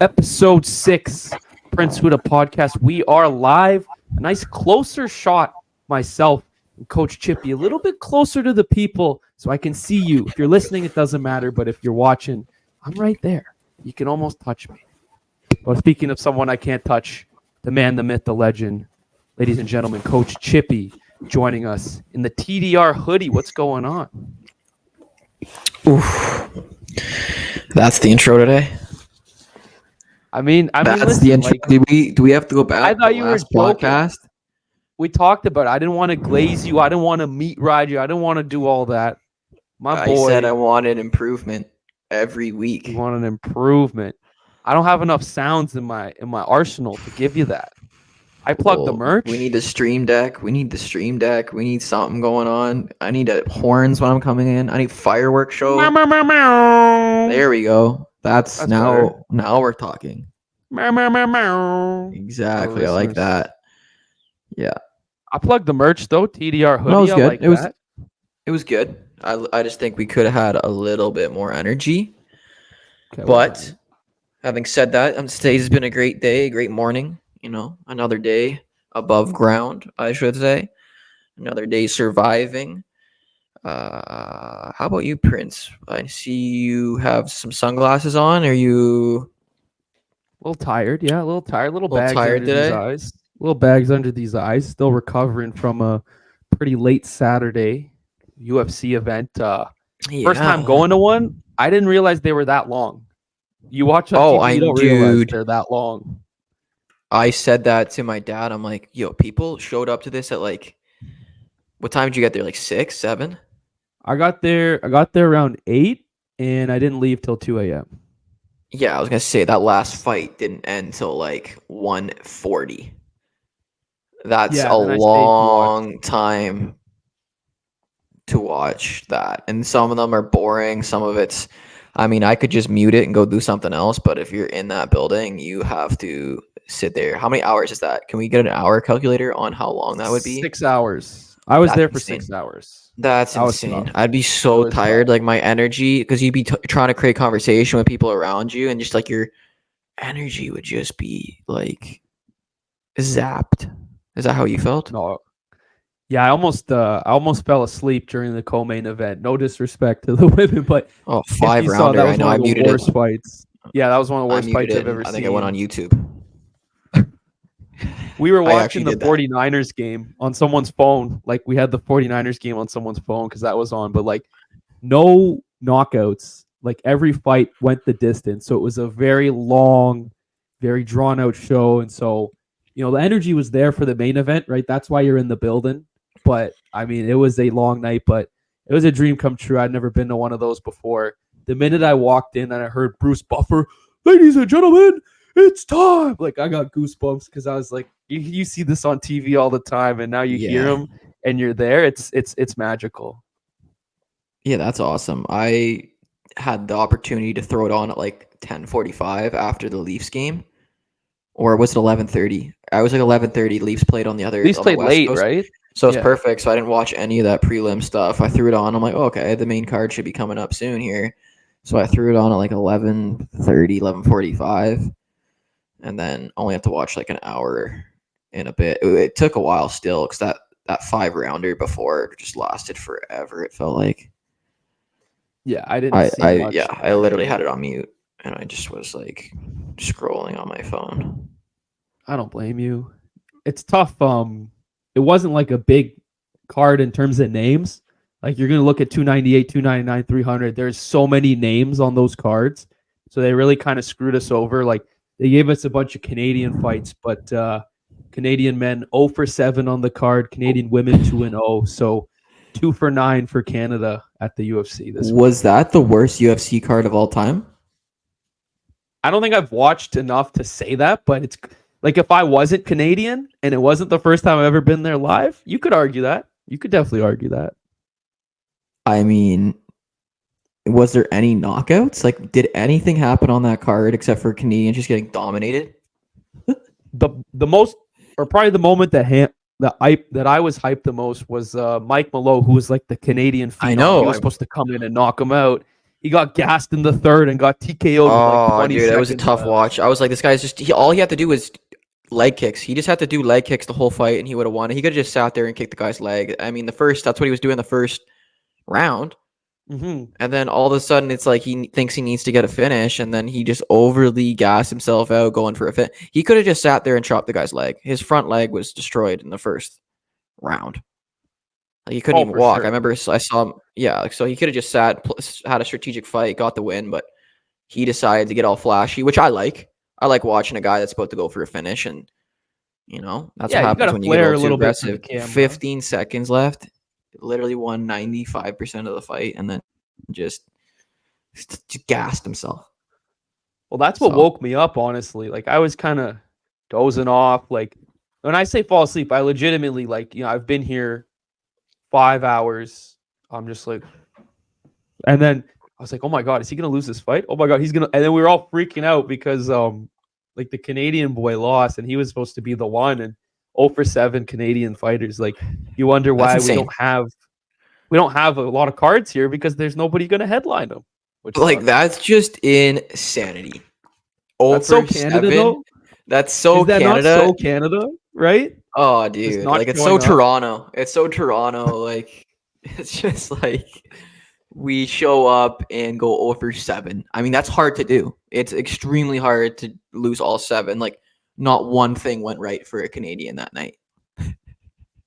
Episode 6, Prince Huda podcast. We are live. A nice closer shot, myself and Coach Chippy, a little bit closer to the people so I can see you. If you're listening, it doesn't matter, but if you're watching, I'm right there. You can almost touch me. Well, speaking of someone I can't touch, the man, the myth, the legend, ladies and gentlemen, Coach Chippy joining us in the TDR hoodie. What's going on? Oof. That's the intro today. I mean, That's listen, the intro. like, Do we have to go back? I thought to you were last joking. podcast? We talked about it. I didn't want to glaze you. I didn't want to meat ride you. I didn't want to do all that. My boy, I said I wanted improvement every week. you want an improvement. I don't have enough sounds in my arsenal to give you that. I plugged the merch. We need the stream deck. We need something going on. I need horns when I'm coming in. I need fireworks show. Meow, meow, meow, meow. There we go. That's now better. Now we're talking. Meow, meow, meow, meow. Exactly. I like that. Yeah. I plugged the merch though. TDR hoodie. No, it was good. I like that. It was good. I just think we could have had a little bit more energy. Okay, But having said that, today's been a great day, a great morning. You know, another day above ground, I should say. Another day surviving. How about you, Prince? I see you have some sunglasses on. Are you a little tired? Yeah, a little tired. Little bags tired under today? these eyes. Little bags under these eyes. Still recovering from a pretty late Saturday UFC event. First time going to one. I didn't realize they were that long. You watch on TV, you don't realize they're that long. I said that to my dad. I'm like, yo, people showed up to this at like, what time did you get there? Like 6, 7? I got there around 8, and I didn't leave till 2 a.m. Yeah, I was gonna say that last fight didn't end till like 1:40. That's a long time to watch that. And some of them are boring. Some of it's, I mean, I could just mute it and go do something else. But if you're in that building, you have to sit there. How many hours is that? Can we get an hour calculator on how long that would be? 6 hours. I was there for insane. 6 hours. That's insane. I'd be so tired. Like my energy, because you'd be trying to create conversation with people around you, and just like your energy would just be like zapped. Is that how you felt? No. Yeah, I almost fell asleep during the co-main event. No disrespect to the women, but 5 rounder. I know I muted it. Worst fights. Yeah, that was one of the worst fights I've ever seen. I think it went on YouTube. We were watching the 49ers game on someone's phone. Like, we had the 49ers game on someone's phone because that was on. But, like, no knockouts. Like, every fight went the distance. So it was a very long, very drawn-out show. And so, you know, the energy was there for the main event, right? That's why you're in the building. But, I mean, it was a long night. But it was a dream come true. I'd never been to one of those before. The minute I walked in and I heard Bruce Buffer, ladies and gentlemen, it's time. Like, I got goosebumps because I was like, you see this on TV all the time, and now you hear them and you're there. It's magical. Yeah, that's awesome. I had the opportunity to throw it on at like 10:45 after the Leafs game, or was it 11:30? I was like 11:30. Leafs played on the other. Leafs played late, Coast, right? So it's perfect. So I didn't watch any of that prelim stuff. I threw it on. I'm like, okay, the main card should be coming up soon here. So I threw it on at like 11:30, 11:45. And then only have to watch like an hour in a bit. It took a while still because that 5 rounder before just lasted forever. It felt like. Yeah, I didn't. I literally had it on mute and I just was like scrolling on my phone. I don't blame you. It's tough. It wasn't like a big card in terms of names. Like, you're gonna look at 298, 299, 300. There's so many names on those cards, so they really kind of screwed us over. Like, they gave us a bunch of Canadian fights, but Canadian men 0 for 7 on the card. Canadian women 2-0. So 2 for 9 for Canada at the UFC this week. Was that the worst UFC card of all time? I don't think I've watched enough to say that, but it's like, if I wasn't Canadian and it wasn't the first time I've ever been there live, you could argue that. You could definitely argue that. I mean, was there any knockouts? Like, did anything happen on that card except for Canadians just getting dominated? The most, or probably the moment that I was hyped the most was Mike Mallow, who was like the Canadian phenom. I know. He was supposed to come in and knock him out. he got gassed in the third and got TKO'd with like 20 dude, seconds it was a tough left. watch. I was like, this guy's just all he had to do was leg kicks. He just had to do leg kicks the whole fight, and he would have won. He could have just sat there and kicked the guy's leg. I mean, that's what he was doing the first round. Mm-hmm. And then all of a sudden, it's like he thinks he needs to get a finish, and then he just overly gassed himself out going for a fit. He could have just sat there and chopped the guy's leg. His front leg was destroyed in the first round. Like, he couldn't even walk. Sure. I remember I saw him. Yeah, so he could have just had a strategic fight, got the win, but he decided to get all flashy, which I like. I like watching a guy that's about to go for a finish, and that's what happens when you get a little too aggressive. 15 seconds left. Literally won 95% of the fight, and then just gassed himself. Well, that's what woke me up, honestly. Like, I was kind of dozing off. Like, when I say fall asleep, I legitimately, like, I've been here 5 hours. I'm just like, and then I was like, oh my God, is he going to lose this fight? Oh my God, he's going to, and then we were all freaking out because, like, the Canadian boy lost, and he was supposed to be the one, and 0 for 7 Canadian fighters. Like, you wonder why we don't have a lot of cards here because there's nobody going to headline them. Like, that's just insanity. That's so Canada, though. That's so Canada. Not so Canada, right? Oh, dude, like, it's so Toronto. It's so Toronto. Like, it's just like we show up and go 0 for 7. I mean, that's hard to do. It's extremely hard to lose all 7. Like, not one thing went right for a Canadian that night.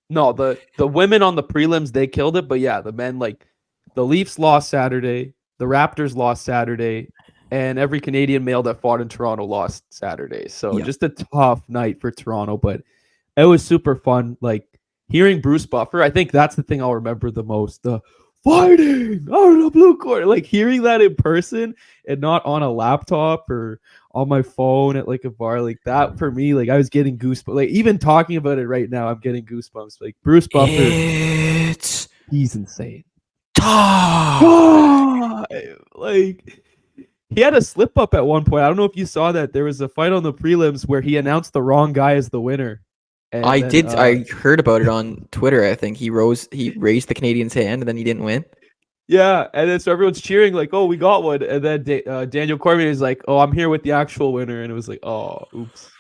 No, the women on the prelims, they killed it. But yeah, the men, like, the Leafs lost Saturday, the Raptors lost Saturday, and every Canadian male that fought in Toronto lost Saturday. So just a tough night for Toronto, but it was super fun. Like, hearing Bruce Buffer, I think that's the thing I'll remember the most. The fighting out of the blue court, like, hearing that in person and not on a laptop or on my phone at like a bar, like, that for me, like, I was getting goosebumps. Like, even talking about it right now, I'm getting goosebumps. Like, Bruce Buffer, he's insane. Like, he had a slip up at one point. I don't know if you saw that. There was a fight on the prelims where he announced the wrong guy as the winner. And I heard about it on Twitter. I think he raised the Canadian's hand and then he didn't win. Yeah, and then so everyone's cheering like, "Oh, we got one!" And then Daniel Cormier is like, "Oh, I'm here with the actual winner," and it was like, "Oh, oops."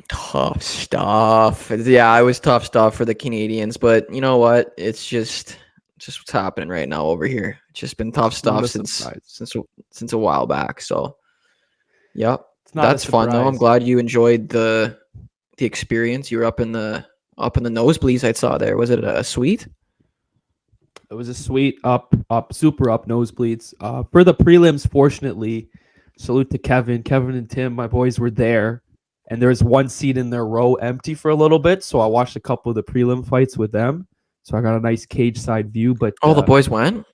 Tough stuff. Yeah, it was tough stuff for the Canadians, but you know what? It's just what's happening right now over here. It's just been tough stuff since a while back. So, yep, that's fun though. I'm glad you enjoyed the experience. You were up in the nosebleeds. I saw there. Was it a suite? It was a suite up, super up nosebleeds. For the prelims, fortunately, salute to Kevin and Tim. My boys were there, and there was one seat in their row empty for a little bit. So I watched a couple of the prelim fights with them. So I got a nice cage side view. But the boys went.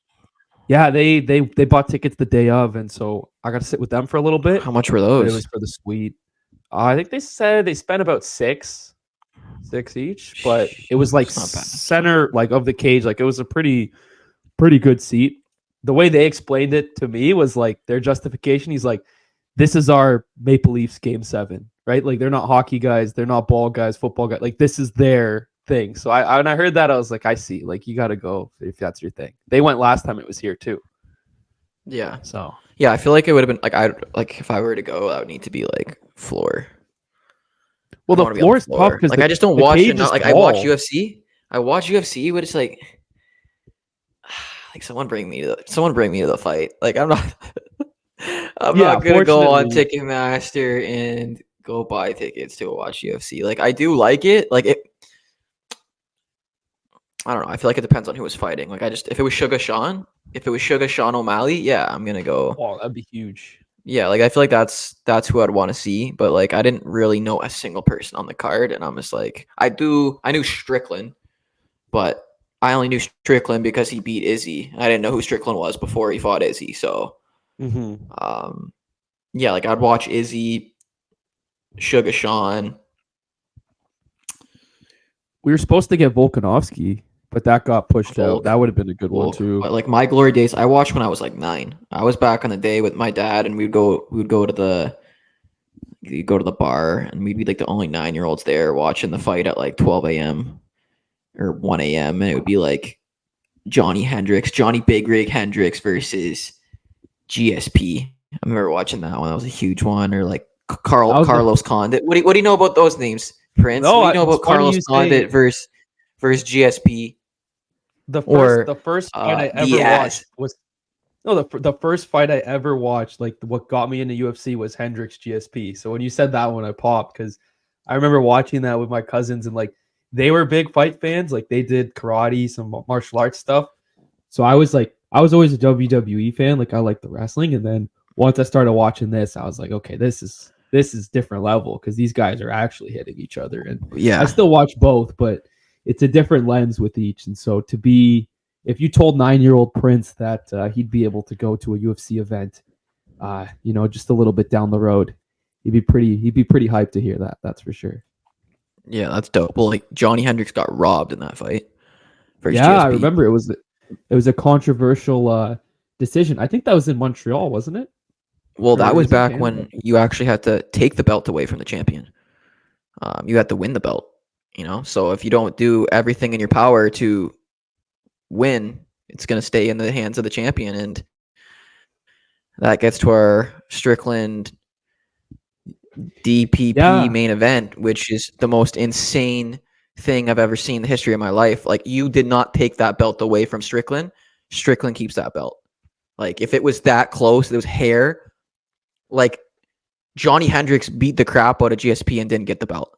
Yeah, they bought tickets the day of, and so I got to sit with them for a little bit. How much were those? It was for the suite. I think they said they spent about six each, but it was like center like of the cage. Like, it was a pretty good seat. The way they explained it to me was like their justification. He's like, this is our Maple Leafs game 7, right? Like, they're not hockey guys, they're not ball guys, football guys. Like, this is their thing. So I when I heard that, I was like, I see. Like, you got to go if that's your thing. They went last time it was here too. Yeah. So yeah, I feel like it would have been like if I were to go, I would need to be like floor. Well, the floor is tough because like I just don't watch it. Like, I watch UFC. But it's like someone bring me to the fight. Like, I'm not not gonna go on Ticketmaster and go buy tickets to watch UFC. Like, I do like it. Like, it. I don't know. I feel like it depends on who was fighting. Like, if it was Sugar Sean O'Malley, yeah, I'm gonna go. Oh, that'd be huge. Yeah, like, I feel like that's who I'd want to see, but like, I didn't really know a single person on the card, and I'm just like, I knew Strickland, but I only knew Strickland because he beat Izzy. I didn't know who Strickland was before he fought Izzy. So, yeah, like, I'd watch Izzy, Sugar Sean. We were supposed to get Volkanovski, but that got pushed out. That would have been a good one too. But like, my glory days, I watched when I was like 9. I was back in the day with my dad, and we'd go to the bar, and we'd be like the only 9-year-olds there watching the fight at like 12 a.m. or 1 a.m. and it would be like Johnny Big Rig Hendricks versus GSP. I remember watching that one. That was a huge one. Or like That Carlos Condit. What do you know about those names, Prince? no, What do you know it's about funny Carlos you say Condit versus GSP the or first fight I ever watched Diaz? was no the first fight I ever watched. Like what got me into UFC was Hendricks GSP. So when you said that one, I popped because I remember watching that with my cousins and like they were big fight fans. Like they did karate, some martial arts stuff. So I was always a WWE fan. Like I like the wrestling, and then once I started watching this, I was like, okay, this is different level because these guys are actually hitting each other. And Yeah, I still watch both, but it's a different lens with each. And so if you told 9-year-old Prince that he'd be able to go to a UFC event, just a little bit down the road, he'd be pretty hyped to hear that. That's for sure. yeah, that's dope. Well, like Johnny Hendricks got robbed in that fight versus Yeah, I GSP. remember it was a controversial decision. I think that was in Montreal, wasn't it? Well, Or that was is it back Canada? when you actually had to take the belt away from the champion. You had to win the belt, So if you don't do everything in your power to win, it's going to stay in the hands of the champion. And that gets to our Strickland DPP Yeah, main event, which is the most insane thing I've ever seen in the history of my life. Like, you did not take that belt away from Strickland. Strickland keeps that belt. Like, if it was that close, it was hair. Like, Johnny Hendricks beat the crap out of GSP and didn't get the belt.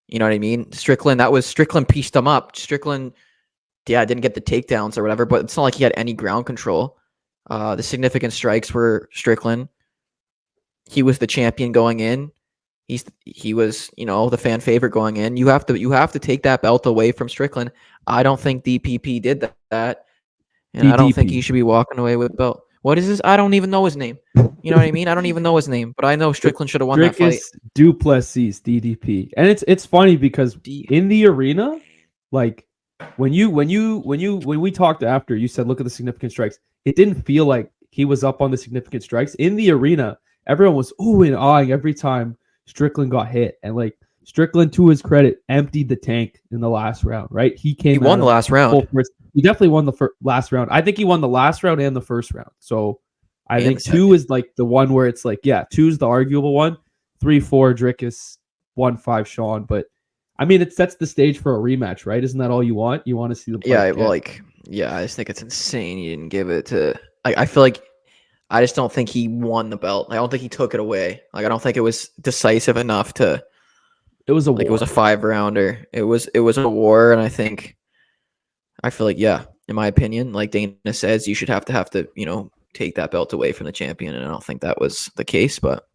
You know what I mean? Strickland pieced him up. Strickland, didn't get the takedowns or whatever, but it's not like he had any ground control. The significant strikes were Strickland. He was the champion going in. He was, the fan favorite going in. You have to take that belt away from Strickland. I don't think DPP did that, and I don't think he DDP. should be walking away with the belt. What is this? I don't even know his name. You know what I mean? I don't even know his name, but I know Strickland should have won that fight. Dricus Duplessis DDP. And it's funny because in the arena, like when we talked after, you said look at the significant strikes. It didn't feel like he was up on the significant strikes. In the arena, everyone was ooh and ahhing every time Strickland got hit. And like Strickland, to his credit, emptied the tank in the last round, right? He won the last round. He definitely won the last round. I think he won the last round and the first round. So I think 2 is like the one where it's like, 2 is the arguable one. 3-4 Drickus, 1-5 Sean. But I mean, it sets the stage for a rematch, right? Isn't that all you want? You want to see the I just think it's insane you didn't give it to. I feel like I just don't think he won the belt. I don't think he took it away. Like, I don't think it was decisive enough to. It was a war. It was a 5-rounder. It was a war, and I feel like in my opinion, like Dana says, you should have to take that belt away from the champion, and I don't think that was the case, but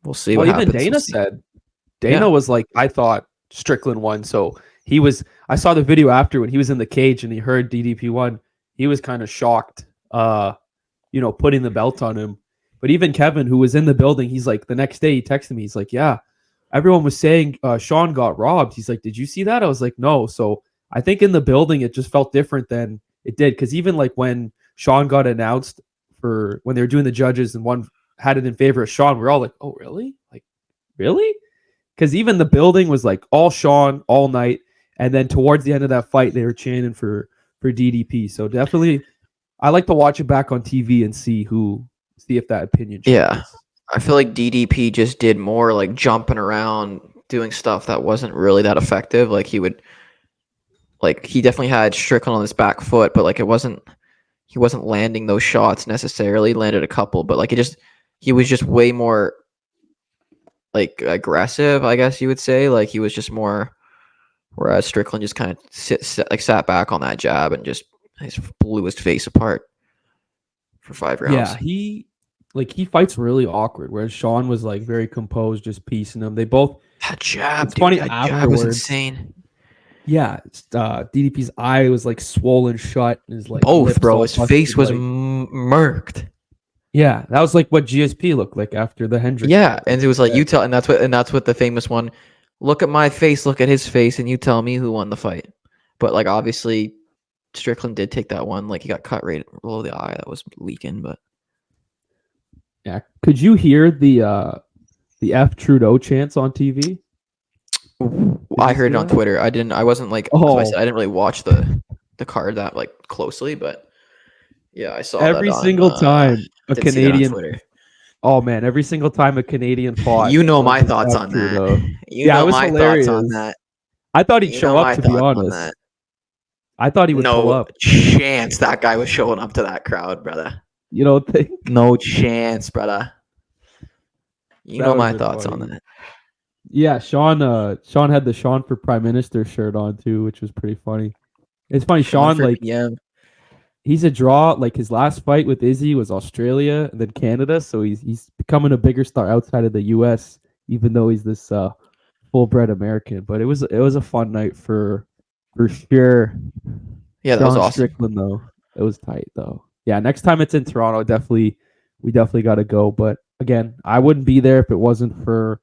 we'll see what happens. Even Dana was like, I thought Strickland won, so he was. I saw the video after when he was in the cage and he heard DDP won. He was kind of shocked, putting the belt on him. But even Kevin, who was in the building, he's like, the next day he texted me. He's like, yeah, everyone was saying Sean got robbed. He's like, did you see that? I was like, no. So I think in the building, it just felt different than it did. Because even like when Sean got announced for when they were doing the judges and one had it in favor of Sean, we're all like, oh, really? Like, really? Because even the building was like all Sean all night. And then towards the end of that fight, they were chanting for DDP. So definitely, I like to watch it back on TV and see if that opinion changes. Yeah. I feel like DDP just did more like jumping around, doing stuff that wasn't really that effective. Like he definitely had Strickland on his back foot, but like he wasn't landing those shots necessarily. He landed a couple, but like he was just way more like aggressive, I guess you would say. Like he was just more, whereas Strickland just kind of sat back on that jab and just blew his face apart for 5 rounds. Yeah, he fights really awkward, whereas Sean was like very composed, just piecing him. They both that jab. It's funny that afterwards. Jab was insane. Yeah, DDP's eye was like swollen shut. His like both, bro. His face was murked. Yeah, that was like what GSP looked like after the Hendricks. Yeah, and it was like and that's what the famous one. Look at my face, look at his face, and you tell me who won the fight. But like obviously, Strickland did take that one. Like he got cut right below the eye. That was leaking, but yeah. Could you hear the F Trudeau chants on TV? I heard it on Twitter. I wasn't like, I didn't really watch the card that like closely, but Yeah, I saw every that on. single time a Did see that on Canadian. Twitter. Oh man, every single time a Canadian fought, You know my something thoughts on true that. though. You Yeah, it know was my thoughts on hilarious. that. I thought he'd You show know up. my To be thoughts on honest, that. I thought he would pull No up. chance that guy was showing up to that crowd, brother. You don't think? No chance, brother. You That know would have my been thoughts funny. on that. Yeah, Sean had the Sean for Prime Minister shirt on too, which was pretty funny. It's funny, Sean, for like PM. he's a draw. Like his last fight with Izzy was Australia and then Canada, so he's becoming a bigger star outside of the US, even though he's this full bred American. But it was a fun night for sure. Yeah, that Sean was awesome. Strickland though. It was tight though. Yeah, next time it's in Toronto, we definitely gotta go. But again, I wouldn't be there if it wasn't for,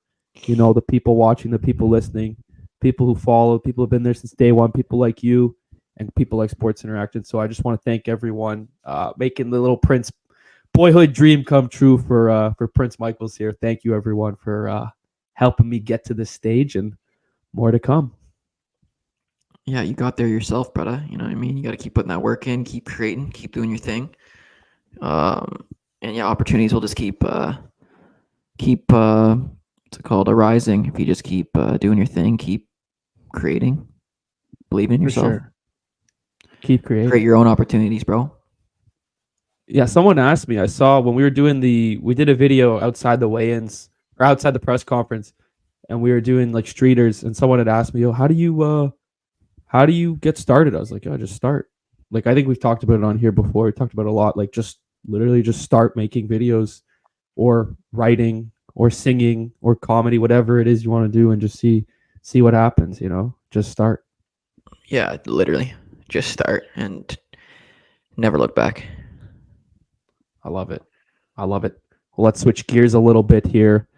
the people watching, the people listening, people who follow, people who've been there since day one, people like you and people like Sports Interaction. So I just want to thank everyone making the little Prince boyhood dream come true for Prince Michael's here. Thank you everyone for helping me get to this stage and more to come. Yeah, you got there yourself, brother. You know what I mean? You got to keep putting that work in, keep creating, keep doing your thing. And yeah, opportunities will just keep what's it called, arising if you just keep doing your thing, keep creating, believe in yourself. Sure. Keep creating. Create your own opportunities, bro. Yeah, someone asked me. I saw when we were we did a video outside the weigh-ins or outside the press conference, and we were doing like streeters, and someone had asked me, "Oh, how do you get started?" I was like, "Oh, just start." Like I think we've talked about it on here before. We talked about it a lot. Like just literally just start making videos, or writing, or singing, or comedy, whatever it is you want to do, and just see what happens. Just start. Yeah, literally, just start and never look back. I love it. Well, let's switch gears a little bit here.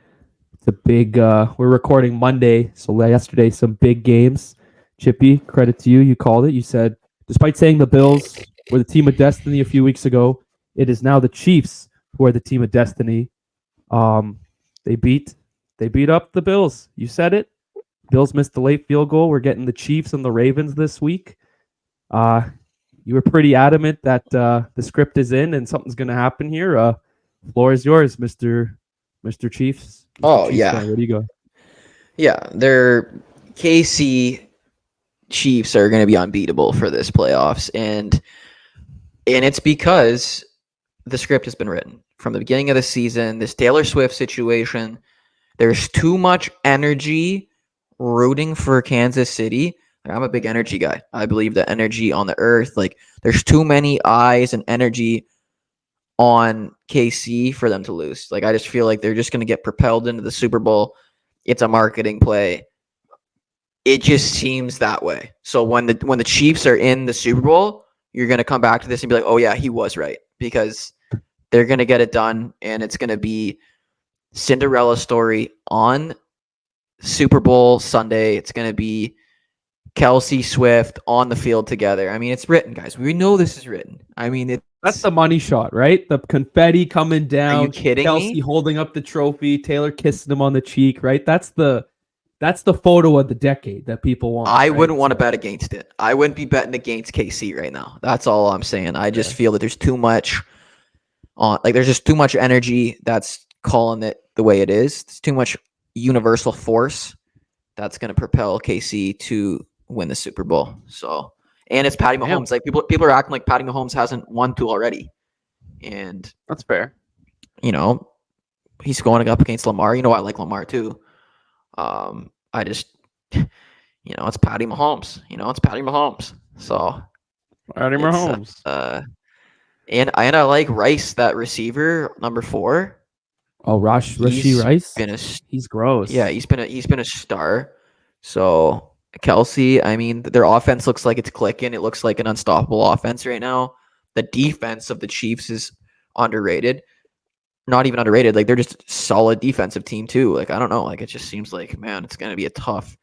It's a big. We're recording Monday, so yesterday some big games. Chippy, credit to you. You called it. You said, despite saying the Bills were the team of destiny a few weeks ago, it is now the Chiefs who are the team of destiny. They beat up the Bills. You said it. Bills missed the late field goal. We're getting the Chiefs and the Ravens this week. You were pretty adamant that the script is in and something's going to happen here. Floor is yours, Mr. Chiefs. Oh, Chiefs yeah. fan. Where do you go? Yeah, they're KC Chiefs are going to be unbeatable for this playoffs, and it's because the script has been written from the beginning of the season. This Taylor Swift situation, there's too much energy rooting for Kansas City. Like, I'm a big energy guy. I believe the energy on the earth, like there's too many eyes and energy on KC for them to lose. Like I just feel like they're just going to get propelled into the Super Bowl. It's a marketing play. It just seems that way. So when the Chiefs are in the Super Bowl, you're going to come back to this and be like, "Oh yeah, he was right," because they're going to get it done, and it's going to be Cinderella story on Super Bowl Sunday. It's going to be Kelsey, Swift on the field together. I mean, it's written, guys. We know this is written. I mean, that's the money shot, right? The confetti coming down. Are you kidding Kelsey me? holding up the trophy. Taylor kissing him on the cheek, right? That's the photo of the decade that people want. I wouldn't want to bet against it. I wouldn't be betting against KC right now. That's all I'm saying. I just feel that there's too much there's just too much energy that's calling it the way it is. There's too much universal force that's going to propel KC to win the Super Bowl. So, and it's Patty Mahomes. Like people are acting like Patty Mahomes hasn't won two already, and that's fair. He's going up against Lamar. I like Lamar too. I just, it's Patty Mahomes. It's Patty Mahomes. So, Patty Mahomes. And I like Rice, that receiver, number 4. Oh, Rashee Rice. He's gross. Yeah, he's been a star. So Kelsey, I mean, their offense looks like it's clicking. It looks like an unstoppable offense right now. The defense of the Chiefs is underrated. Not even underrated. Like they're just a solid defensive team too. Like I don't know. Like it just seems like, man, it's gonna be a tough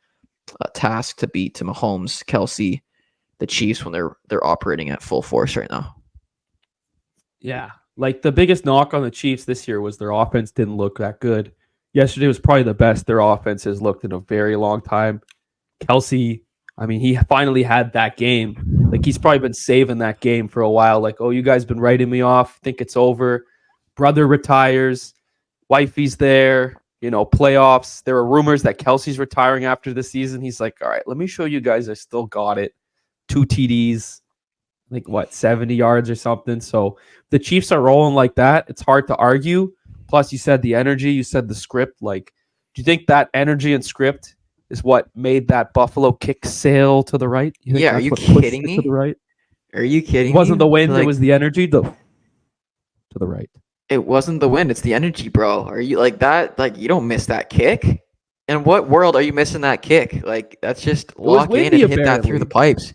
task to beat to Mahomes, Kelsey, the Chiefs when they're operating at full force right now. Yeah. Like the biggest knock on the Chiefs this year was their offense didn't look that good. Yesterday was probably the best their offense has looked in a very long time. Kelsey, I mean, he finally had that game Like he's probably been saving that game for a while. Like, oh, you guys been writing me off. Think it's over. Brother retires. Wifey's there. Playoffs. There are rumors that Kelsey's retiring after the season. He's like, all right, let me show you guys I still got it. 2 TDs, like 70 yards or something. So the Chiefs are rolling like that. It's hard to argue. Plus, you said the energy, you said the script. Like, do you think that energy and script is what made that Buffalo kick sail to the right? You think Yeah, are you kidding me? To the right? Are you kidding me? It wasn't the wind, it was the energy to the right. It wasn't the wind, it's the energy, bro. Are you like that? Like, you don't miss that kick? In what world are you missing that kick? Like, that's just lock in and hit that through the pipes.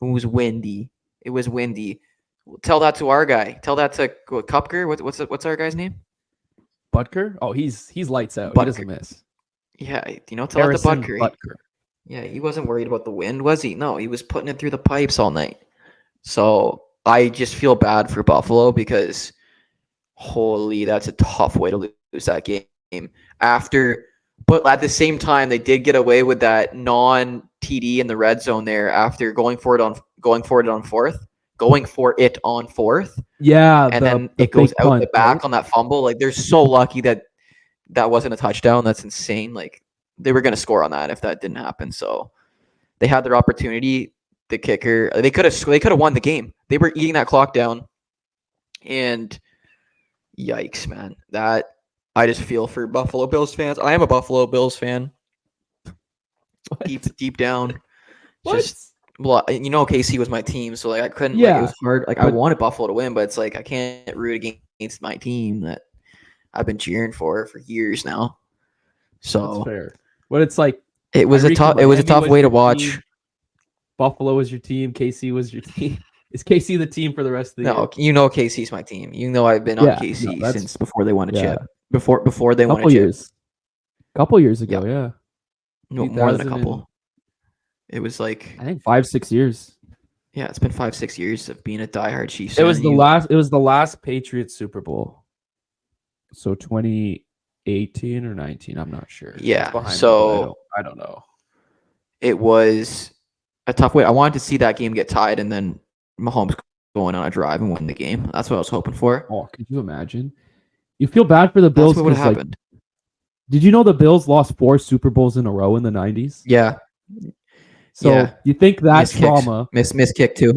It was windy. It was windy. Tell that to our guy. Tell that to Kupker. What's our guy's name? Butker? Oh, he's lights out. Butker. He doesn't miss. Yeah, tell that to Butker. Yeah, he wasn't worried about the wind, was he? No, he was putting it through the pipes all night. So I just feel bad for Buffalo because holy, that's a tough way to lose that game. But at the same time, they did get away with that non-TD in the red zone there after going for it on fourth. Yeah, and then it goes out the back on that fumble. Like, they're so lucky that wasn't a touchdown. That's insane. Like, they were going to score on that if that didn't happen. So they had their opportunity. The kicker, they could have won the game. They were eating that clock down, and yikes, man. That I just feel for Buffalo Bills fans. I am a Buffalo Bills fan. Deep down. Just KC was my team, so like I couldn't. Yeah, it was hard. Like, I wanted Buffalo to win, but it's like I can't root against my team that I've been cheering for years now. So that's fair. But it's like it was a tough way to watch. Team. Buffalo was your team. KC was your team. Is KC the team for the rest of the year? No, KC's my team. I've been on KC since before they won a chip. Before they won a chip. Couple years ago, yeah. No, more than a couple. It was like I think 5-6 years. Yeah, it's been 5-6 years of being a diehard Chiefs. It was the last Patriots Super Bowl. So 2018 or 19, I'm not sure. Yeah. So I don't know. It was a tough way. I wanted to see that game get tied and then Mahomes going on a drive and win the game. That's what I was hoping for. Oh, could you imagine? You feel bad for the Bills. That's what would have happened. Did you know the Bills lost 4 Super Bowls in a row in the 90s? Yeah. So you think that trauma, miss kick too,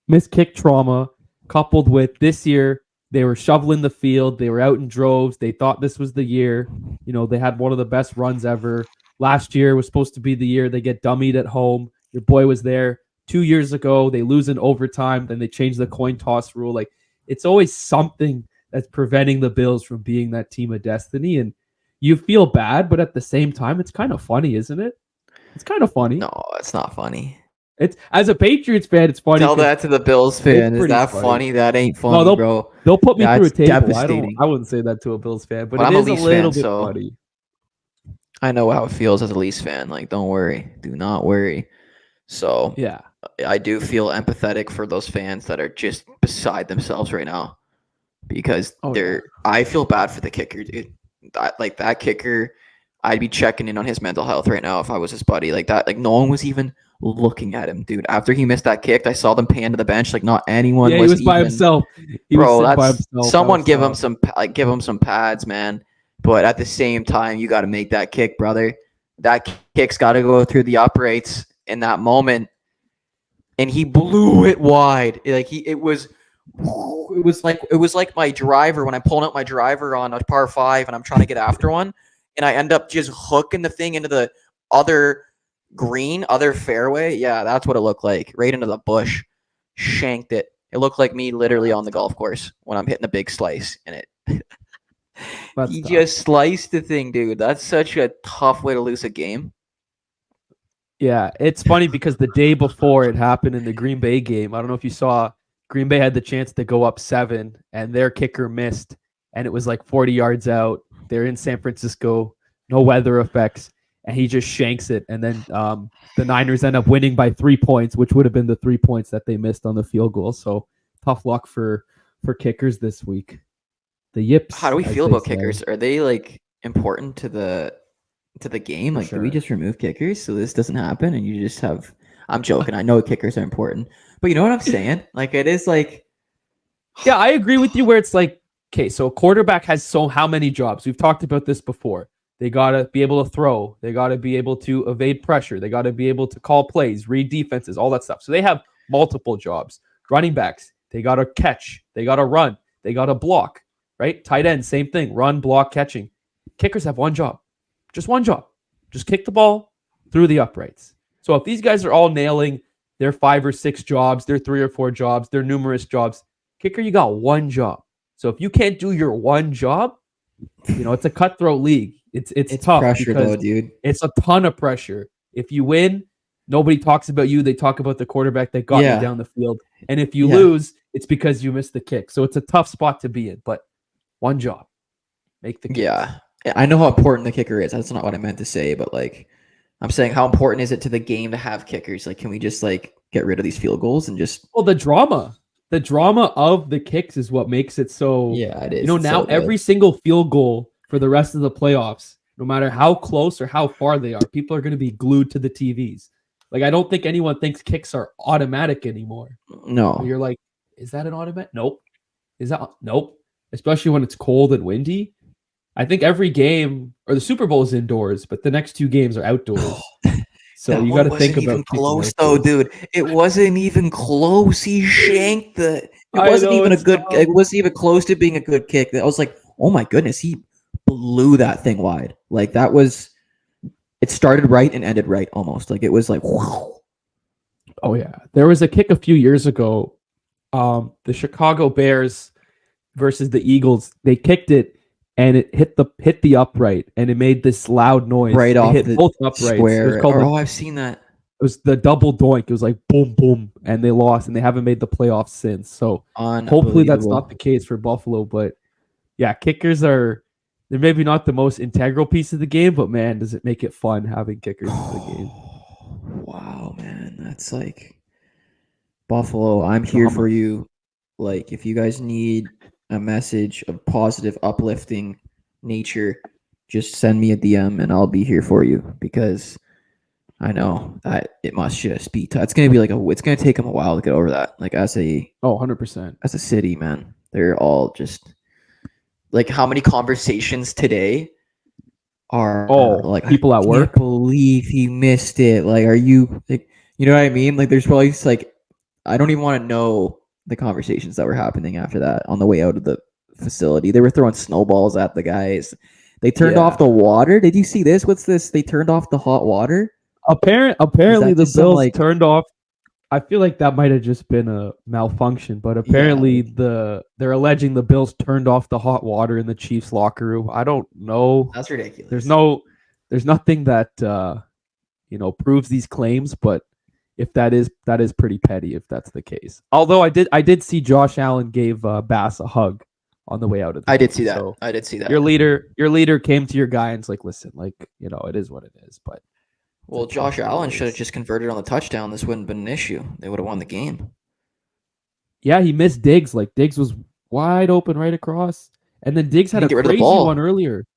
miss kick trauma, coupled with this year they were shoveling the field, they were out in droves, they thought this was the year. They had one of the best runs ever. Last year was supposed to be the year they get dummied at home. Your boy was there 2 years ago. They lose in overtime, then they change the coin toss rule. Like, it's always something that's preventing the Bills from being that team of destiny. And you feel bad, but at the same time, it's kind of funny, isn't it? It's kind of funny. No, it's not funny. It's as a Patriots fan, it's funny. Tell that to the Bills fan. Is that funny? That ain't funny, bro. They'll put me through a table. I wouldn't say that to a Bills fan, but it is a little bit funny. I know how it feels as a Leafs fan. Like, don't worry. Do not worry. So, yeah. I do feel empathetic for those fans that are just beside themselves right now because I feel bad for the kicker, dude. That kicker, I'd be checking in on his mental health right now if I was his buddy. Like that, like no one was even looking at him, dude. After he missed that kick, I saw them pan to the bench. Like not anyone. Yeah, he was by himself. Someone give him some pads, man. But at the same time, you got to make that kick, brother. That kick's got to go through the uprights in that moment, and he blew it wide. It was like my driver when I'm pulling out my driver on a par 5 and I'm trying to get after one, and I end up just hooking the thing into the other fairway. Yeah, that's what it looked like. Right into the bush, shanked it. It looked like me literally on the golf course when I'm hitting a big slice, and it. He just sliced the thing, dude. That's such a tough way to lose a game. Yeah, it's funny because the day before it happened in the Green Bay game, I don't know if you saw, Green Bay had the chance to go up 7, and their kicker missed, and it was like 40 yards out. They're in San Francisco, no weather effects, and he just shanks it. And then the Niners end up winning by 3 points, which would have been the 3 points that they missed on the field goal. So tough luck for kickers this week. The yips. How do we feel about kickers? Are they like important to the game? Like, do we just remove kickers so this doesn't happen? And you just have, I'm joking. I know kickers are important, but you know what I'm saying? Like it is like. Yeah, I agree with you. Where it's like, okay, so a quarterback has how many jobs? We've talked about this before. They gotta be able to throw. They gotta be able to evade pressure. They gotta be able to call plays, read defenses, all that stuff. So they have multiple jobs. Running backs, they gotta catch. They gotta run. They gotta block. Right? Tight end, same thing. Run, block, catching. Kickers have one job. Just one job. Just kick the ball through the uprights. So if these guys are all nailing their 5 or 6 jobs, their 3 or 4 jobs, their numerous jobs, kicker, you got one job. So if you can't do your one job, it's a cutthroat league. It's tough pressure though, dude. It's a ton of pressure. If you win, nobody talks about you. They talk about the quarterback that got you down the field. And if you lose, it's because you missed the kick. So it's a tough spot to be in. But one job, make the kick. Yeah, I know how important the kicker is. That's not what I meant to say, but like, I'm saying, how important is it to the game to have kickers? Like, can we just like get rid of these field goals and just? Well, the drama of the kicks is what makes it so. Yeah, it is. Now every single field goal for the rest of the playoffs, no matter how close or how far they are, people are going to be glued to the TVs. Like, I don't think anyone thinks kicks are automatic anymore. No, you're like, is that an automatic? Nope. Is that nope? Especially when it's cold and windy. I think every game or the Super Bowl is indoors, but the next 2 games are outdoors. So you got to think about close though, dude. It wasn't even close. He shanked the. It wasn't even a good. It wasn't even close to being a good kick. I was like, oh my goodness, he blew that thing wide. Like that was. It started right and ended right almost. Like it was like, wow. Oh yeah, there was a kick a few years ago. The Chicago Bears versus the Eagles. They kicked it. And it hit the upright, and it made this loud noise. Right off hit the both uprights. Square. I've seen that. It was the double doink. It was like boom, boom, and they lost, and they haven't made the playoffs since. So hopefully that's not the case for Buffalo. But yeah, kickers they're maybe not the most integral piece of the game, but man, does it make it fun having kickers in the game. Wow, man, that's like Buffalo. I'm here for you. Like, if you guys need a message of positive, uplifting nature, just send me a DM and I'll be here for you, because I know that it must just be tough. It's gonna be like it's gonna take them a while to get over that. Like 100%. As a city, man, they're all just like, how many conversations today are like, people at work? I can't believe he missed it. Like, are you like, you know what I mean? Like, there's probably just like, I don't even want to know the conversations that were happening after that on the way out of the facility. They were throwing snowballs at the guys. They turned off the water. Did you see this? What's this? They turned off the hot water. Apparently the Bills turned off. I feel like that might have just been a malfunction, but apparently they're alleging the Bills turned off the hot water in the Chiefs locker room. I don't know. That's ridiculous. There's nothing that proves these claims, but if that is pretty petty if that's the case. Although I did see Josh Allen gave Bass a hug on the way out of the I did see that. So I did see that. Your leader came to your guy and it's like, listen, like, it is what it is. But well, Josh Allen should have just converted on the touchdown. This wouldn't have been an issue. They would have won the game. Yeah, he missed Diggs. Like, Diggs was wide open right across. And then Diggs had a crazy one earlier.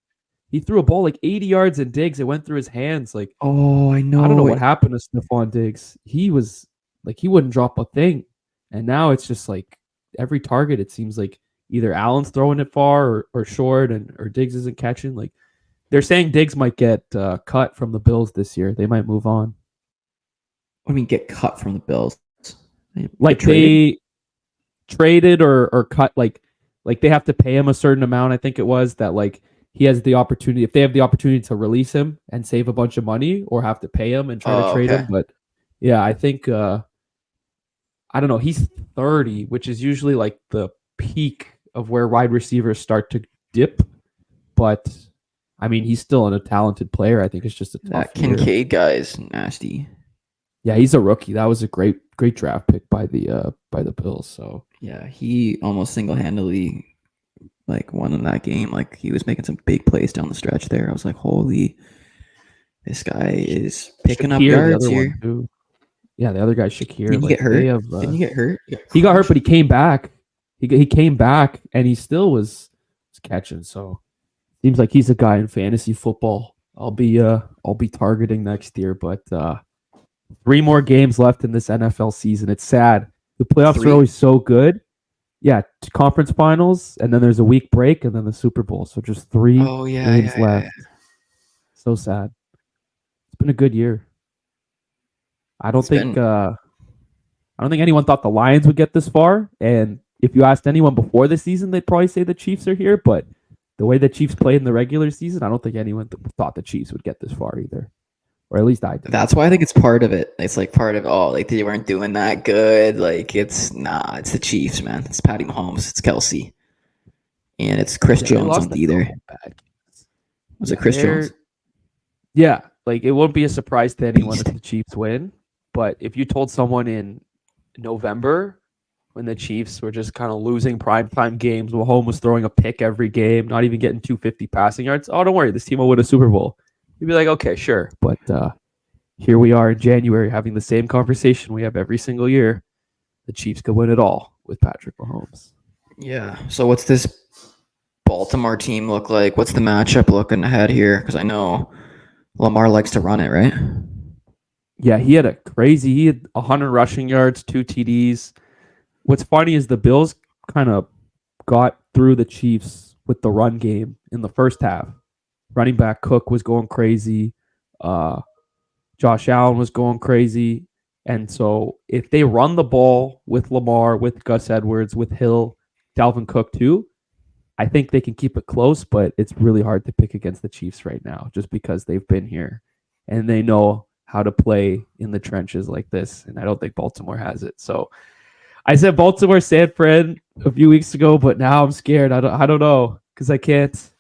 He threw a ball like 80 yards and Diggs. It went through his hands. Like, oh, I know. I don't know what happened to Stephon Diggs. He was like, he wouldn't drop a thing. And now it's just like every target, it seems like either Allen's throwing it far or short, or Diggs isn't catching. Like, they're saying Diggs might get cut from the Bills this year. They might move on. What do you mean get cut from the Bills? Like they traded or cut, like they have to pay him a certain amount. I think it was that, like, he has the opportunity, if they have the opportunity to release him and save a bunch of money, or have to pay him and try to trade him. But yeah, I think I don't know. He's 30, which is usually like the peak of where wide receivers start to dip. But I mean, he's still a talented player. I think it's just a tough that Kincaid guy is nasty. Yeah, he's a rookie. That was a great draft pick by the Bills. So yeah, he almost single-handedly won in that game. Like, he was making some big plays down the stretch there. I was like, holy, this guy is picking up yards here. Yeah, the other guy, Shakir. Didn't he get hurt? Didn't he get hurt? He got hurt, but he came back. He came back, and he still was catching. So seems like he's a guy in fantasy football I'll be targeting next year. But 3 more games left in this NFL season. It's sad. The playoffs 3? are always so good. Yeah, conference finals, and then there's a week break, and then the Super Bowl. So just 3 games left. So sad. It's been a good year. I don't think anyone thought the Lions would get this far. And if you asked anyone before the season, they'd probably say the Chiefs are here. But the way the Chiefs played in the regular season, I don't think anyone thought the Chiefs would get this far either. Or at least I did. That's why I think it's part of it. It's like part of like they weren't doing that good. Like it's the Chiefs, man. It's Patty Mahomes, it's Kelsey, and it's Chris Jones on either. Was it Chris Jones? Yeah, like it won't be a surprise to anyone if the Chiefs win. But if you told someone in November when the Chiefs were just kind of losing primetime games, Mahomes was throwing a pick every game, not even getting 250 passing yards, oh, don't worry, this team will win a Super Bowl. You'd be like, okay, sure. But here we are in January having the same conversation we have every single year. The Chiefs could win it all with Patrick Mahomes. Yeah. So what's this Baltimore team look like? What's the matchup looking ahead here? Because I know Lamar likes to run it, right? Yeah, he had 100 rushing yards, 2 TDs. What's funny is the Bills kind of got through the Chiefs with the run game in the first half. Running back Cook was going crazy. Josh Allen was going crazy. And so if they run the ball with Lamar, with Gus Edwards, with Hill, Dalvin Cook too, I think they can keep it close, but it's really hard to pick against the Chiefs right now just because they've been here and they know how to play in the trenches like this. And I don't think Baltimore has it. So I said Baltimore, San Fran a few weeks ago, but now I'm scared. I don't know because I can't.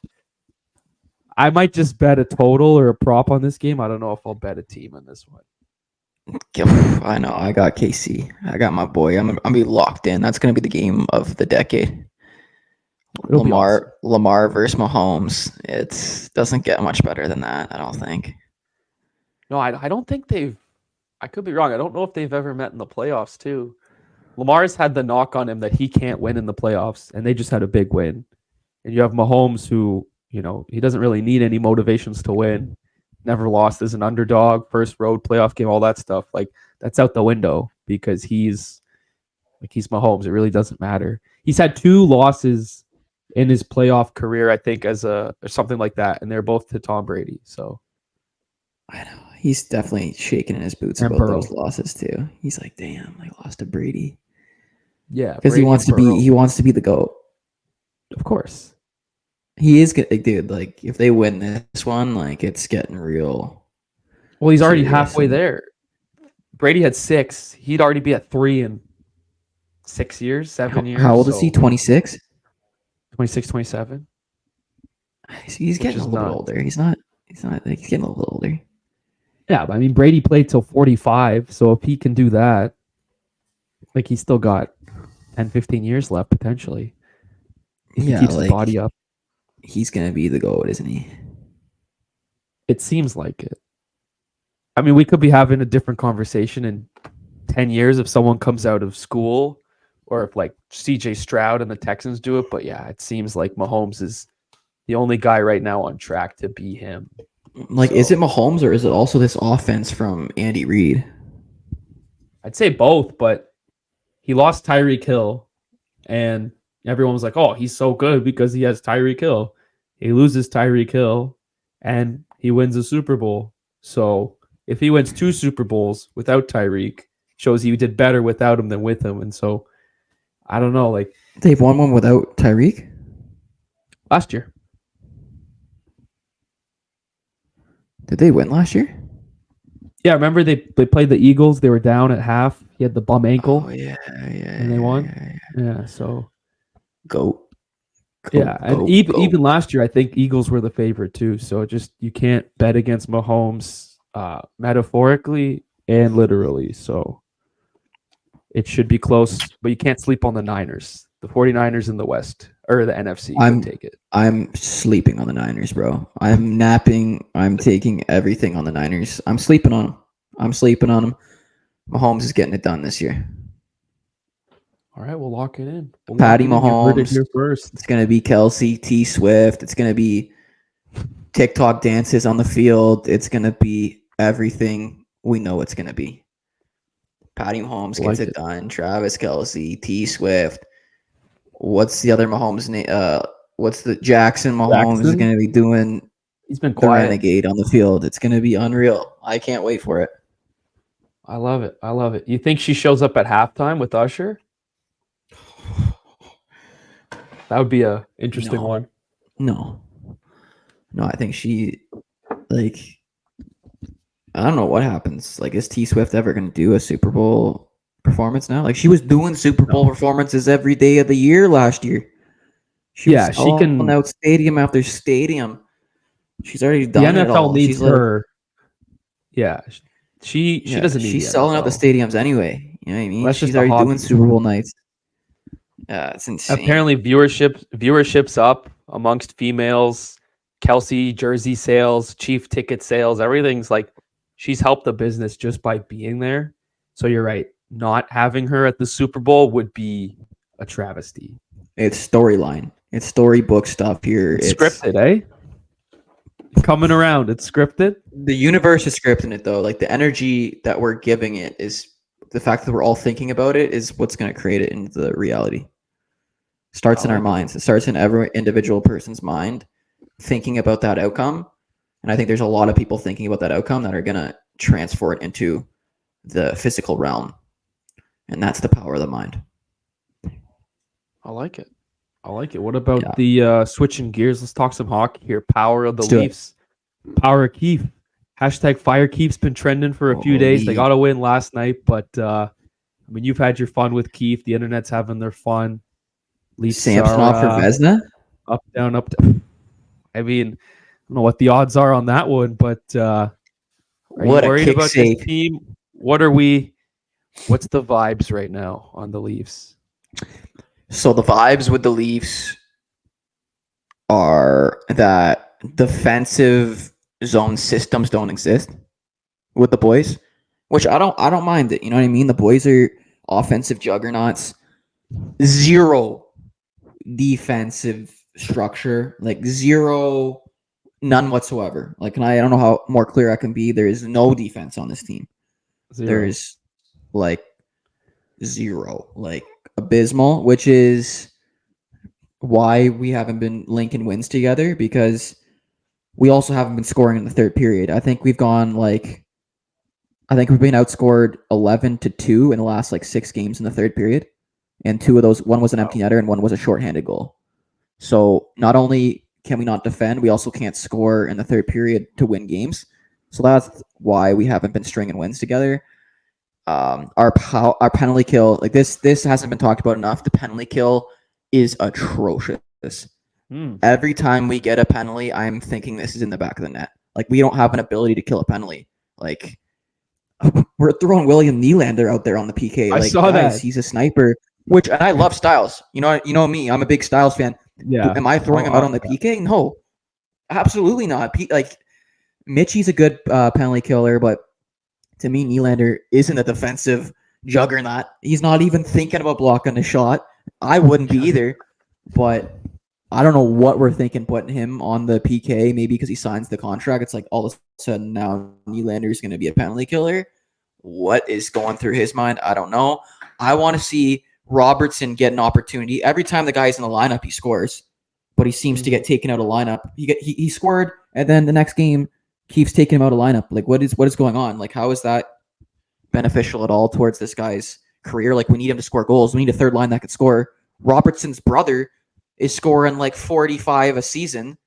I might just bet a total or a prop on this game. I don't know if I'll bet a team on this one. I know. I got KC. I got my boy. I'm gonna be locked in. That's gonna be the game of the decade. Lamar versus Mahomes. It doesn't get much better than that, I don't think. No, I don't think they've. I could be wrong. I don't know if they've ever met in the playoffs too. Lamar's had the knock on him that he can't win in the playoffs, and they just had a big win. And you have Mahomes who, he doesn't really need any motivations to win. Never lost as an underdog, first road playoff game, all that stuff. Like that's out the window because he's Mahomes. It really doesn't matter. He's had 2 losses in his playoff career, I think, or something like that, and they're both to Tom Brady. So I know he's definitely shaking in his boots about those losses too. He's like, damn, I lost to Brady. Yeah, because he wants to be the GOAT. Of course. He is good, dude. Like, if they win this one, like, it's getting real. Well, he's already halfway there. Brady had 6. He'd already be at 3 in 6 years, 7 years. How old is he? 26? 26, 27. He's getting a little bit older. He's not like he's getting a little older. Yeah, but I mean, Brady played till 45, so if he can do that, like, he's still got 10, 15 years left, potentially. If he keeps his body up. He's going to be the GOAT, isn't he? It seems like it. I mean, we could be having a different conversation in 10 years if someone comes out of school or if, like, CJ Stroud and the Texans do it. But, yeah, it seems like Mahomes is the only guy right now on track to be him. Like, is it Mahomes or is it also this offense from Andy Reid? I'd say both, but he lost Tyreek Hill, and everyone was like, oh, he's so good because he has Tyreek Hill. He loses Tyreek Hill, and he wins a Super Bowl. So if he wins 2 Super Bowls without Tyreek, shows he did better without him than with him. And so, I don't know. Like, they've won one without Tyreek? Last year. Did they win last year? Yeah, remember they played the Eagles. They were down at half. He had the bum ankle. Oh, yeah. And they won. Yeah, so. GOAT. And even last year, I think Eagles were the favorite too. So you can't bet against Mahomes metaphorically and literally. So it should be close, but you can't sleep on the Niners. The 49ers in the West or the NFC. Take it. I'm sleeping on the Niners, bro. I'm napping. I'm taking everything on the Niners. I'm sleeping on them. Mahomes is getting it done this year. All right, we'll lock it in. Patty Mahomes. Here first. It's going to be Kelsey, T Swift. It's going to be TikTok dances on the field. It's going to be everything we know it's going to be. Patty Mahomes gets it done. Travis Kelce, T Swift. What's the other Mahomes name? What's the Jackson Mahomes is going to be doing? He's been quiet. The renegade on the field. It's going to be unreal. I can't wait for it. I love it. I love it. You think she shows up at halftime with Usher? That would be a interesting one. No, I think she, like, I don't know what happens. Like, is T Swift ever going to do a Super Bowl performance now? Like, she was doing Super Bowl performances every day of the year last year. She can out stadium after stadium. She's already done it all. The NFL needs her. She doesn't need. She's selling out the stadiums anyway. You know what I mean? She's already doing Super Bowl nights. It's insane. Apparently, viewership's up amongst females. Kelce jersey sales, Chief ticket sales, everything's like she's helped the business just by being there. So you're right. Not having her at the Super Bowl would be a travesty. It's storyline. It's storybook stuff here. It's scripted, eh? Coming around. It's scripted. The universe is scripting it, though. Like, the energy that we're giving it is the fact that we're all thinking about it is what's going to create it into the reality. Starts in our minds. It starts in every individual person's mind thinking about that outcome. And I think there's a lot of people thinking about that outcome that are going to transfer it into the physical realm. And that's the power of the mind. I like it. What about the switching gears? Let's talk some hockey here. Power of the Leafs. Power of Keefe. Hashtag Fire Keefe's been trending for a few days. They got a win last night, but I mean, you've had your fun with Keefe. The internet's having their fun. Leafs Samsonov for Vezina? Up, down, up, down. I mean, I don't know what the odds are on that one, but are you worried about this team? What's the vibes right now on the Leafs? So the vibes with the Leafs are that defensive zone systems don't exist with the boys, which I don't mind it. You know what I mean? The boys are offensive juggernauts. Zero defensive structure, like none whatsoever. Like, I don't know how more clear I can be. There is no defense on this team. There's like zero, like abysmal, which is why we haven't been linking wins together, because we also haven't been scoring in the third period. I think we've been outscored 11-2 in the last 6 games in the third period. And 2 of those, one was an empty netter and one was a shorthanded goal. So not only can we not defend, we also can't score in the third period to win games. So that's why we haven't been stringing wins together. Our penalty kill, this hasn't been talked about enough. The penalty kill is atrocious. Every time we get a penalty, I'm thinking this is in the back of the net. We don't have an ability to kill a penalty. We're throwing William Nylander out there on the PK. I saw that. He's a sniper. And I love Styles. You know me. I'm a big Styles fan. Yeah. Am I throwing him out on the PK? No, absolutely not. Mitchie's a good penalty killer, but to me, Nylander isn't a defensive juggernaut. He's not even thinking about blocking a shot. I wouldn't be either. But I don't know what we're thinking putting him on the PK. Maybe because he signs the contract. It's all of a sudden now Nylander is going to be a penalty killer. What is going through his mind? I don't know. I want to see Robertson get an opportunity. Every time the guy's in the lineup, he scores, but he seems to get taken out of lineup. He scored, and then the next game keeps taking him out of lineup. What is going on? How is that beneficial at all towards this guy's career? We need him to score goals. We need a third line that could score. Robertson's brother is scoring 45 a season.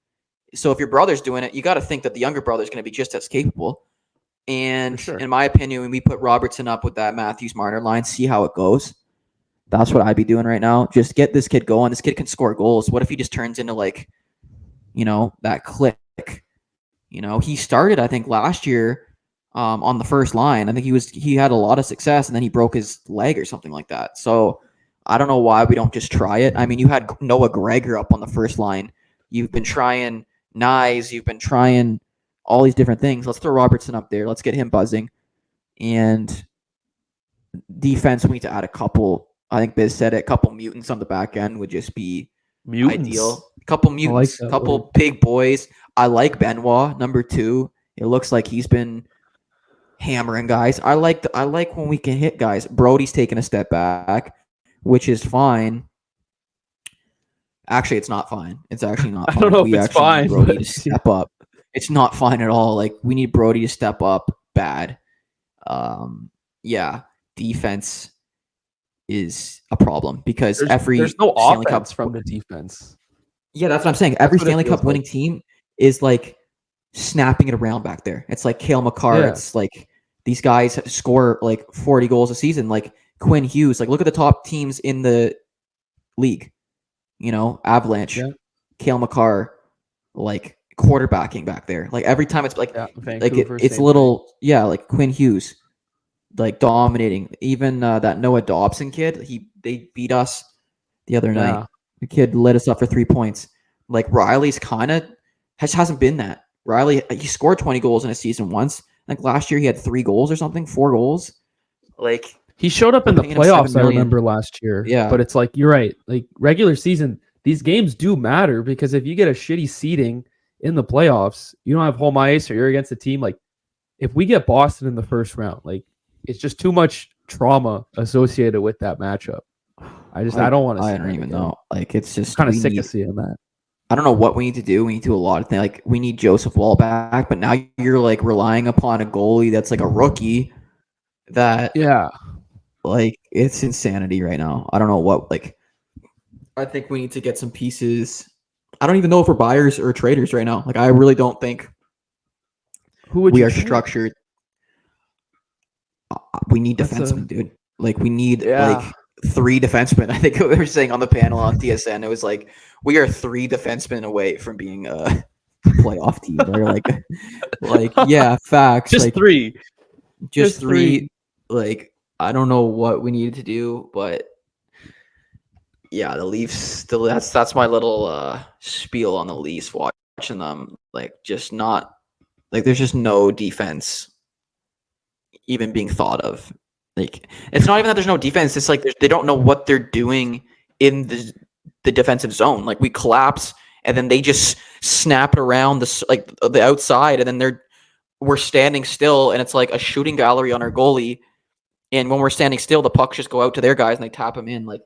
So if your brother's doing it, you got to think that the younger brother's going to be just as capable. And in my opinion, when we put Robertson up with that Matthews-Marner line, see how it goes. That's what I'd be doing right now. Just get this kid going. This kid can score goals. What if he just turns into that click? He started, I think, last year on the first line. I think he had a lot of success, and then he broke his leg or something like that. So I don't know why we don't just try it. I mean, you had Noah Gregor up on the first line. You've been trying Nyes. You've been trying all these different things. Let's throw Robertson up there. Let's get him buzzing. And defense, we need to add a couple. I think Biz said it. A couple mutants on the back end would just be ideal. A couple mutants, a couple big boys. I like Benoit, number 2. It looks like he's been hammering guys. I like when we can hit guys. Brody's taking a step back, which is fine. Actually, it's not fine. It's actually not fine. I don't know we if it's actually fine. Need Brody to step up. It's not fine at all. Like we need Brody to step up bad. Yeah, defense is a problem because there's no Stanley offense from the defense. Yeah, that's what I'm saying. Every Stanley Cup winning team is like snapping it around back there. It's like Cale Makar. Yeah. It's like these guys score like 40 goals a season. Like Quinn Hughes. Like look at the top teams in the league. You know, Avalanche, Cale Makar, like quarterbacking back there. Like every time it's like it's little like Quinn Hughes, like dominating. Even that Noah Dobson kid, they beat us the other night. The kid lit us up for 3 points. Like Riley's kind of hasn't been that. Riley, he scored 20 goals in a season once. Like last year, he had 3 goals or something, 4 goals. Like he showed up in the playoffs. I remember last year. Yeah, but it's like you're right. Like regular season, these games do matter because if you get a shitty seeding in the playoffs, you don't have home ice or you're against a team like if we get Boston in the first round, like it's just too much trauma associated with that matchup. I don't want to. I don't even know. Like it's just kind of sick of seeing that. I don't know what we need to do. We need to do a lot of things. Like we need Joseph Woll back, but now you're like relying upon a goalie that's like a rookie. That like it's insanity right now. I don't know what like. I think we need to get some pieces. I don't even know if we're buyers or traders right now. Like I really don't think we are structured. We need defensemen, dude. Like we need like 3 defensemen. I think we were saying on the panel on TSN, it was like we are 3 defensemen away from being a playoff team. We're like yeah, facts. Just like 3. Just 3. Like I don't know what we needed to do, but yeah, the Leafs. That's my little spiel on the Leafs. Watching them, like just not like there's just no defense even being thought of. Like it's not even that there's no defense. It's like they don't know what they're doing in the defensive zone. Like we collapse and then they just snap it around the outside, and then we're standing still, and it's like a shooting gallery on our goalie. And when we're standing still, the pucks just go out to their guys and they tap them in. Like,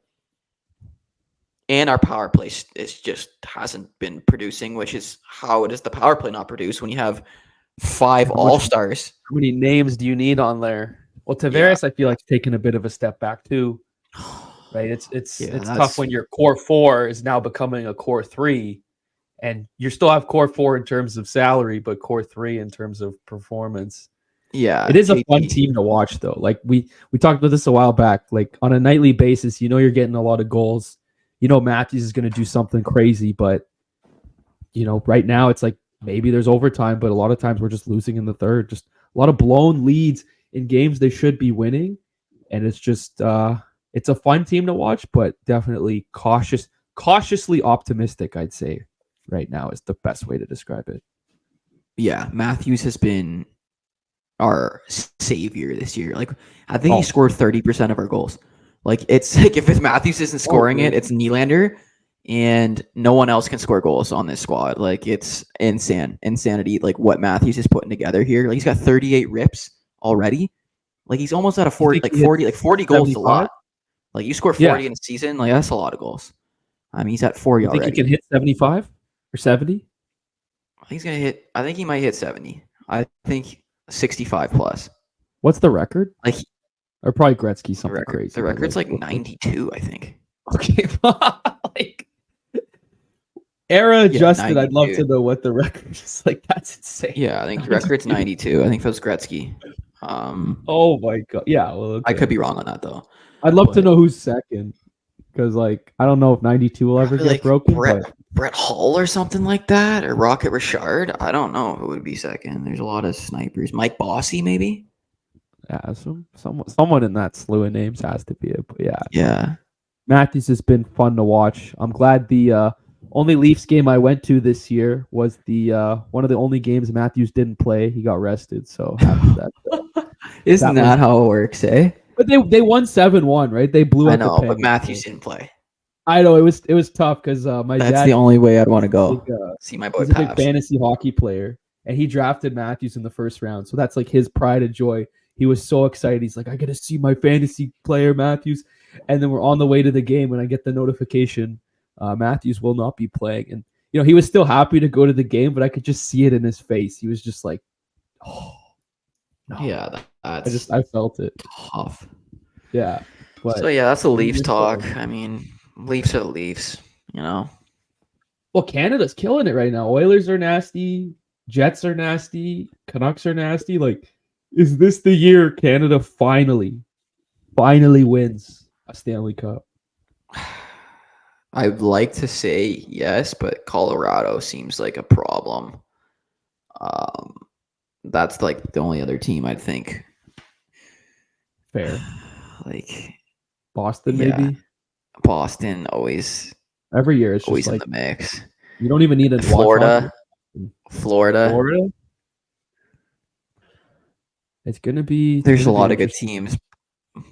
and our power play just hasn't been producing, which is how it is the power play not produce when you have 5 all-stars. How many names do you need on there? Well, Tavares, I feel like taking a bit of a step back too. Right? It's tough when your core 4 is now becoming a core 3, and you still have core 4 in terms of salary, but core 3 in terms of performance. Yeah, it is a fun team to watch though. Like we talked about this a while back. Like on a nightly basis, you're getting a lot of goals. Matthews is going to do something crazy, but right now it's like maybe there's overtime, but a lot of times we're just losing in the third. Just a lot of blown leads in games they should be winning, and it's just it's a fun team to watch, but definitely cautiously optimistic. I'd say right now is the best way to describe it. Yeah, Matthews has been our savior this year. Like I think he scored 30% of our goals. Like it's like if Matthews isn't scoring it's Nylander, and no one else can score goals on this squad. Like it's insanity. Like what Matthews is putting together here. Like he's got 38 rips already. Like he's almost at a 40. Like 40 goals 75? Is a lot. Like you score 40 in a season. Like that's a lot of goals. I mean he's at 40 already. Think he can hit 75 or 70? I think he might hit 70. I think 65 plus. What's the record? Like, or probably Gretzky something crazy. The record's like 92, I think. Okay, like era adjusted. I'd love to know what the record is. Like that's insane. Yeah, I think the record's 92. I think that was Gretzky. Oh my god. Yeah, well, okay. I could be wrong on that though. I'd love to know who's second, because like I don't know if 92 will ever get broken. Brett Hull or something like that, or Rocket Richard. I don't know who would be second. There's a lot of snipers. Mike Bossy, maybe. Yeah, someone in that slew of names has to be it. But yeah. Matthews has been fun to watch. I'm glad the only Leafs game I went to this year was the one of the only games Matthews didn't play. He got rested, so happy that. Isn't that how it works, eh? But they won 7-1, right? They blew out the Penguins. But Matthews didn't play. I know it was tough because my dad. That's the only way I'd want to go. See my boy. He's a big fantasy hockey player, and he drafted Matthews in the first round. So that's like his pride and joy. He was so excited. He's like, I get to see my fantasy player Matthews. And then we're on the way to the game, and I get the notification Matthews will not be playing. And he was still happy to go to the game, but I could just see it in his face. He was just like, oh no. Yeah, I felt it. Tough. Yeah. But so yeah, that's the Leafs talk. I mean, Leafs are the Leafs, Well, Canada's killing it right now. Oilers are nasty. Jets are nasty. Canucks are nasty. Like, is this the year Canada finally wins a Stanley Cup? I'd like to say yes, but Colorado seems like a problem. That's like the only other team I'd think. Fair. Like Boston, maybe? Boston always. Every year it's always just like in the mix. You don't even need a Florida. It's gonna be. There's a lot of good teams,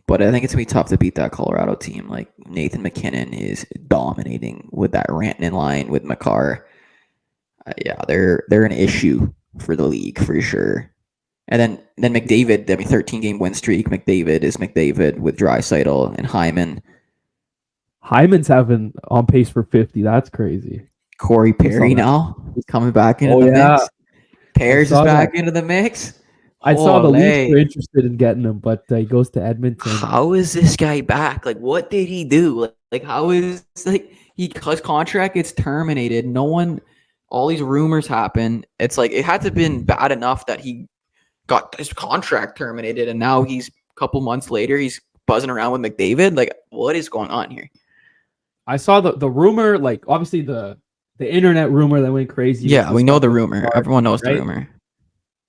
but I think it's gonna be tough to beat that Colorado team. Like Nathan McKinnon is dominating with that Rantanen line with Makar. They're an issue for the league for sure. And then McDavid, 13-game win streak. McDavid is McDavid with Draisaitl and Hyman. Hyman's having on pace for 50. That's crazy. Corey Perry now he's coming back into the mix. Pears is back into the mix. I saw the Leafs were interested in getting him, but he goes to Edmonton. How is this guy back? Like, what did he do? Like how is his contract gets terminated? No one. All these rumors happen. It's like it had to have been bad enough that he got his contract terminated, and now he's a couple months later he's buzzing around with McDavid. Like, what is going on here? I saw the rumor, like obviously the internet rumor that went crazy. Yeah, we know the rumor. Everyone knows the rumor.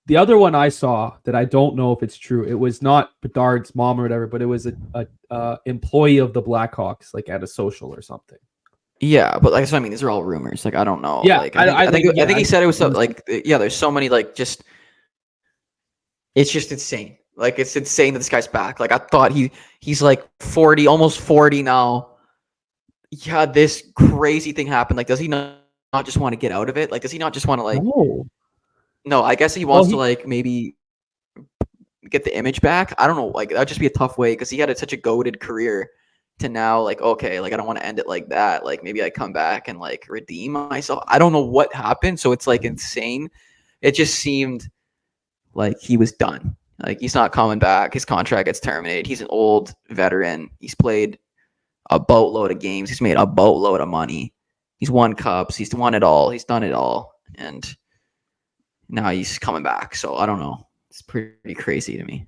The other one I saw that I don't know if it's true. It was not Bedard's mom or whatever, but it was a employee of the Blackhawks, like at a social or something. Yeah, but like, so I mean, these are all rumors. Like, I don't know. Yeah, like, I think he said it was so, like, yeah. There's so many like just. It's just insane. Like, it's insane that this guy's back. Like, I thought he's like 40, almost 40 now. Yeah, this crazy thing happened. Like, does he not just want to get out of it? Like, does he not just want to like? No, I guess he wants to like maybe get the image back. I don't know. Like, that'd just be a tough way because he had such a goated career. To now, like, okay, like I don't want to end it like that. Like maybe I come back and like redeem myself. I don't know what happened. So it's like insane. It just seemed like he was done. Like he's not coming back. His contract gets terminated. He's an old veteran. He's played a boatload of games. He's made a boatload of money. He's won cups. He's won it all. He's done it all. And now he's coming back. So I don't know. It's pretty crazy to me.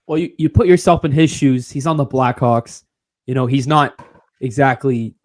Well, you put yourself in his shoes. He's on the Blackhawks. He's not exactly,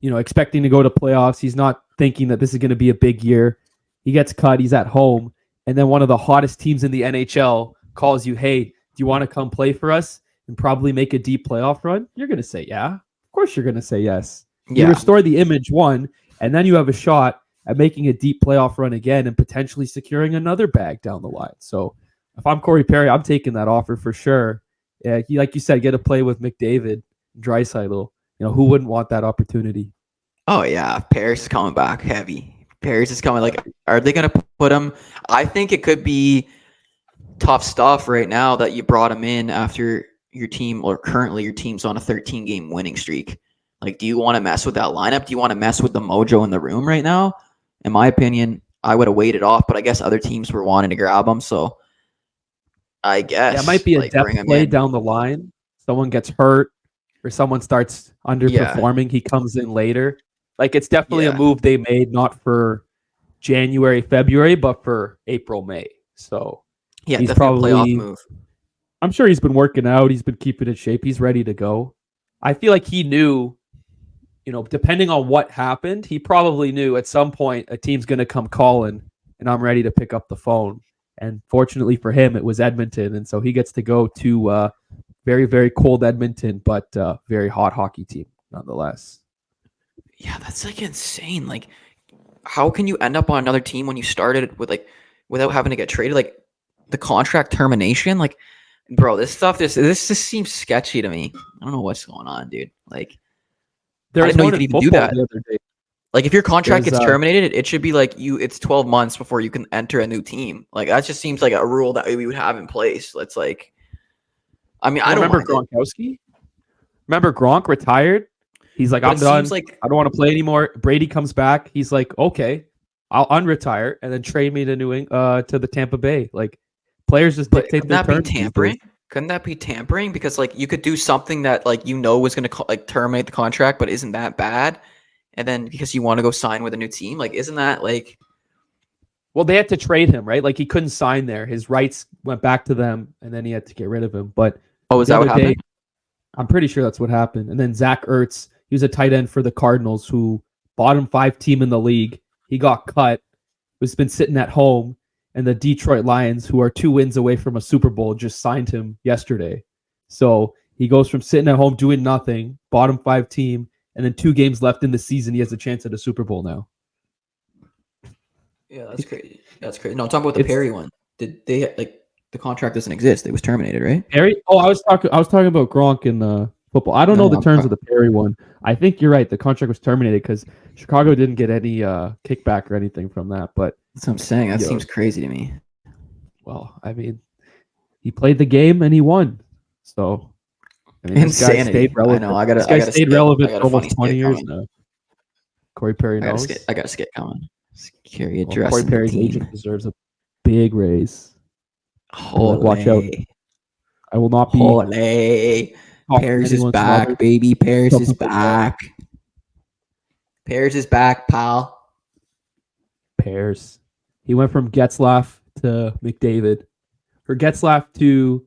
expecting to go to playoffs. He's not thinking that this is going to be a big year. He gets cut. He's at home. And then one of the hottest teams in the NHL calls you, hey, do you want to come play for us and probably make a deep playoff run? You're going to say, yeah. Of course you're going to say yes. Yeah. You restore the image, one, and then you have a shot at making a deep playoff run again and potentially securing another bag down the line. So if I'm Corey Perry, I'm taking that offer for sure. Yeah, like you said, get to play with McDavid. Draisaitl, who wouldn't want that opportunity? Oh yeah, Paris is coming back heavy. Paris is coming. Like, are they going to put him? I think it could be tough stuff right now that you brought him in after your team, or currently your team's on a 13-game winning streak. Like, do you want to mess with that lineup? Do you want to mess with the mojo in the room right now? In my opinion, I would have waited off, but I guess other teams were wanting to grab him, so I guess that might be a depth play down the line. Someone gets hurt. Or someone starts underperforming, he comes in later. Like, it's definitely a move they made, not for January, February, but for April, May. So he's probably a playoff move. I'm sure he's been working out. He's been keeping in shape. He's ready to go. I feel like he knew, depending on what happened, he probably knew at some point a team's going to come calling, and I'm ready to pick up the phone. And fortunately for him, it was Edmonton, and so he gets to go to very, very cold Edmonton, but very hot hockey team nonetheless. Yeah, that's like insane. Like, how can you end up on another team when you started with without having to get traded? Like, the contract termination, like, bro, this stuff, this just seems sketchy to me. I don't know what's going on, dude. Like, there was one in football the other day. Like if your contract gets terminated, it should be like it's 12 months before you can enter a new team. Like that just seems like a rule that we would have in place. It's like, I mean, I don't remember Gronkowski. Remember Gronk retired. He's like, I'm done. I don't want to play anymore. Brady comes back. He's like, okay, I'll unretire and then trade me to to the Tampa Bay. Like players just dictate their terms. Tampering? Couldn't that be tampering? Because like you could do something that like was going to like terminate the contract, but isn't that bad? And then because you want to go sign with a new team, like isn't that like? Well, they had to trade him, right? Like he couldn't sign there. His rights went back to them, and then he had to get rid of him. But is that what happened? I'm pretty sure that's what happened. And then Zach Ertz, he was a tight end for the Cardinals, who bottom 5 team in the league. He got cut. Was been sitting at home, and the Detroit Lions, who are 2 wins away from a Super Bowl, just signed him yesterday. So he goes from sitting at home doing nothing, bottom 5 team, and then 2 games left in the season, he has a chance at a Super Bowl now. Yeah, that's crazy. That's crazy. No, I'm talking about the Perry one. Did they like the contract doesn't exist? It was terminated, right? Perry? Oh, I was talking about Gronk in football. I don't know the terms of the Perry one. I think you're right. The contract was terminated because Chicago didn't get any kickback or anything from that. But that's what I'm saying. That seems crazy to me. Well, I mean, he played the game and he won. So I mean, this guy stayed relevant. I know. This guy stayed relevant for almost 20 years now. Corey Perry knows. I got a skit coming. Scary address. Corey Perry's agent deserves a big raise. Watch out. I will not be. Holy. Pears is back, baby. Pears is back. Pears is back, pal. Pears. He went from Getzlaff to McDavid. Or Getzlaff to...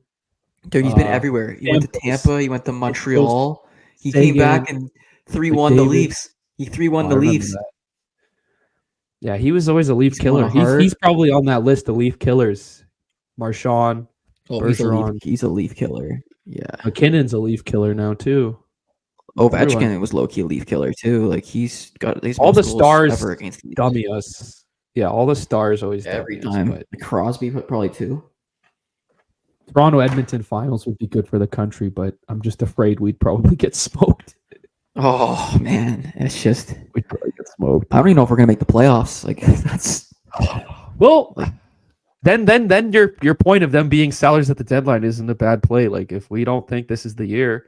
Dude, he's been everywhere. He went to Tampa. He went to Montreal. He came back and 3-1 the Leafs. He 3-1 the Leafs. That. Yeah, he was always a Leaf killer. He's probably on that list of Leaf killers. Marchand, Bergeron. He's a Leaf killer. Yeah. McKinnon's a Leaf killer now, too. Ovechkin was low-key a Leaf killer, too. Like, he's got these all the stars ever against the dummy us. Yeah, all the stars always every time. But Crosby probably, too. Toronto-Edmonton finals would be good for the country, but I'm just afraid we'd probably get smoked. Oh, man. It's just... We'd probably get smoked. I don't even know if we're going to make the playoffs. Like, that's... Well... Like, Then your point of them being sellers at the deadline isn't a bad play. Like if we don't think this is the year,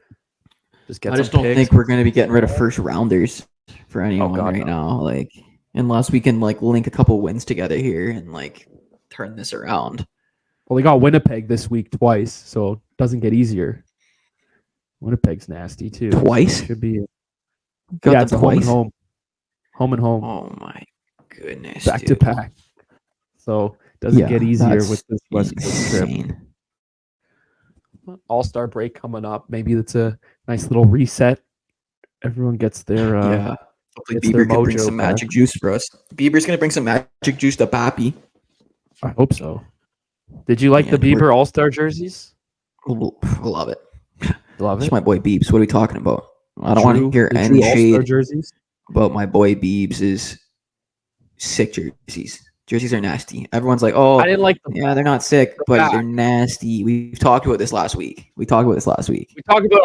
just get. I just don't think we're going to be getting rid of first rounders for anyone now. Like unless we can like link a couple wins together here and like turn this around. Well, they got Winnipeg this week twice, so it doesn't get easier. Winnipeg's nasty too. Twice should be. Yeah, it's twice. Home and home. Oh my goodness! Back to back. So. Doesn't get easier with this West Coast trip. All-Star break coming up. Maybe it's a nice little reset. Everyone gets their Hopefully Bieber can bring some magic juice for us. Bieber's gonna bring some magic juice to Pappy. I hope so. Did you like the Bieber All-Star jerseys? Love it. Love it. It's my boy Biebs. What are we talking about? I don't want to hear any shade jerseys about my boy Biebs' sick jerseys. Jerseys are nasty. Everyone's like, "Oh, I didn't like them." Yeah, they're not sick, but they're nasty. We've talked about this last week. We talked about it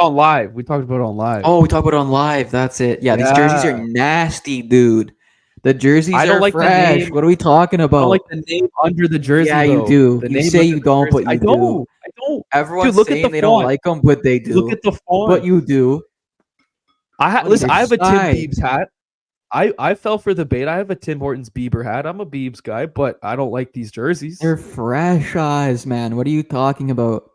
on live. Oh, we talked about it on live. That's it. Yeah, these jerseys are nasty, dude. The jerseys are like fresh. What are we talking about? I don't like the name under the jersey. Yeah, you do. You say you don't, but you do. I don't. Everyone's saying they don't like them, but they do. Look at the font. But you do. Listen, I have a Tim Biebs hat. I fell for the bait. I have a Tim Hortons Bieber hat. I'm a Biebs guy, but I don't like these jerseys. They're fresh eyes, man. What are you talking about?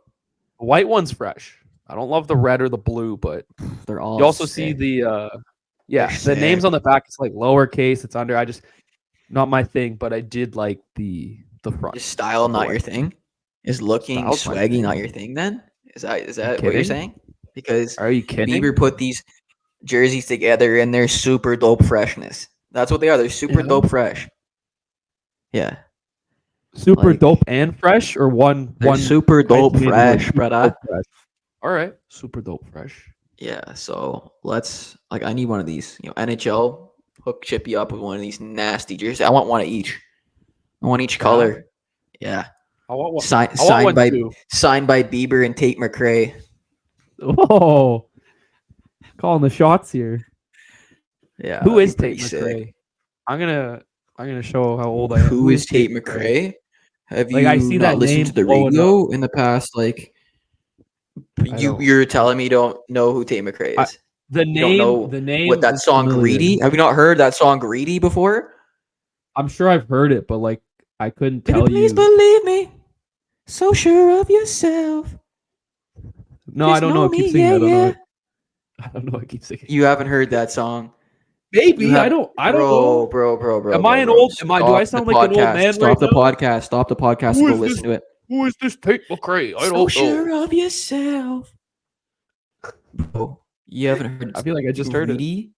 The white one's fresh. I don't love the red or the blue, but they're all. You also see the names on the back. It's like lowercase. It's under. I just not my thing, but I did like the front. Is style not your thing? Is looking swaggy not your thing? Then is that what you're saying? Because are you kidding? Bieber put these jerseys together and they're super dope freshness. That's what they are. They're super dope fresh. Yeah. Super dope and fresh or one super dope fresh, brother. All right. Super dope fresh. Yeah, so let's I need one of these. NHL, hook Chippy up with one of these nasty jerseys. I want one of each. I want each color. Yeah. I want one. Signed by Bieber and Tate McRae. Oh. Calling the shots here. Yeah. Who is Tate sick. McRae? I'm gonna show how old I am. Who is Tate McRae? Have Like, you I see not that listened name to the blowing radio in the past? Like, don't. you're telling me you don't know who Tate McRae is? The You don't know name what that is song familiar. "Greedy"? Have you not heard that song "Greedy" before? I'm sure I've heard it, but like I couldn't Baby, tell please you. believe me. So sure of yourself. No, I don't know. Keep singing. I don't know. I don't know. I keep singing. You haven't heard that song. Maybe I don't know. Bro. Am I an old? Do I sound like an old man? Stop the podcast. Stop the podcast. And go listen to it. Who is this Tate McRae? I don't know. So sure of yourself. Bro, you haven't heard. I feel like I just heard Greedy? it.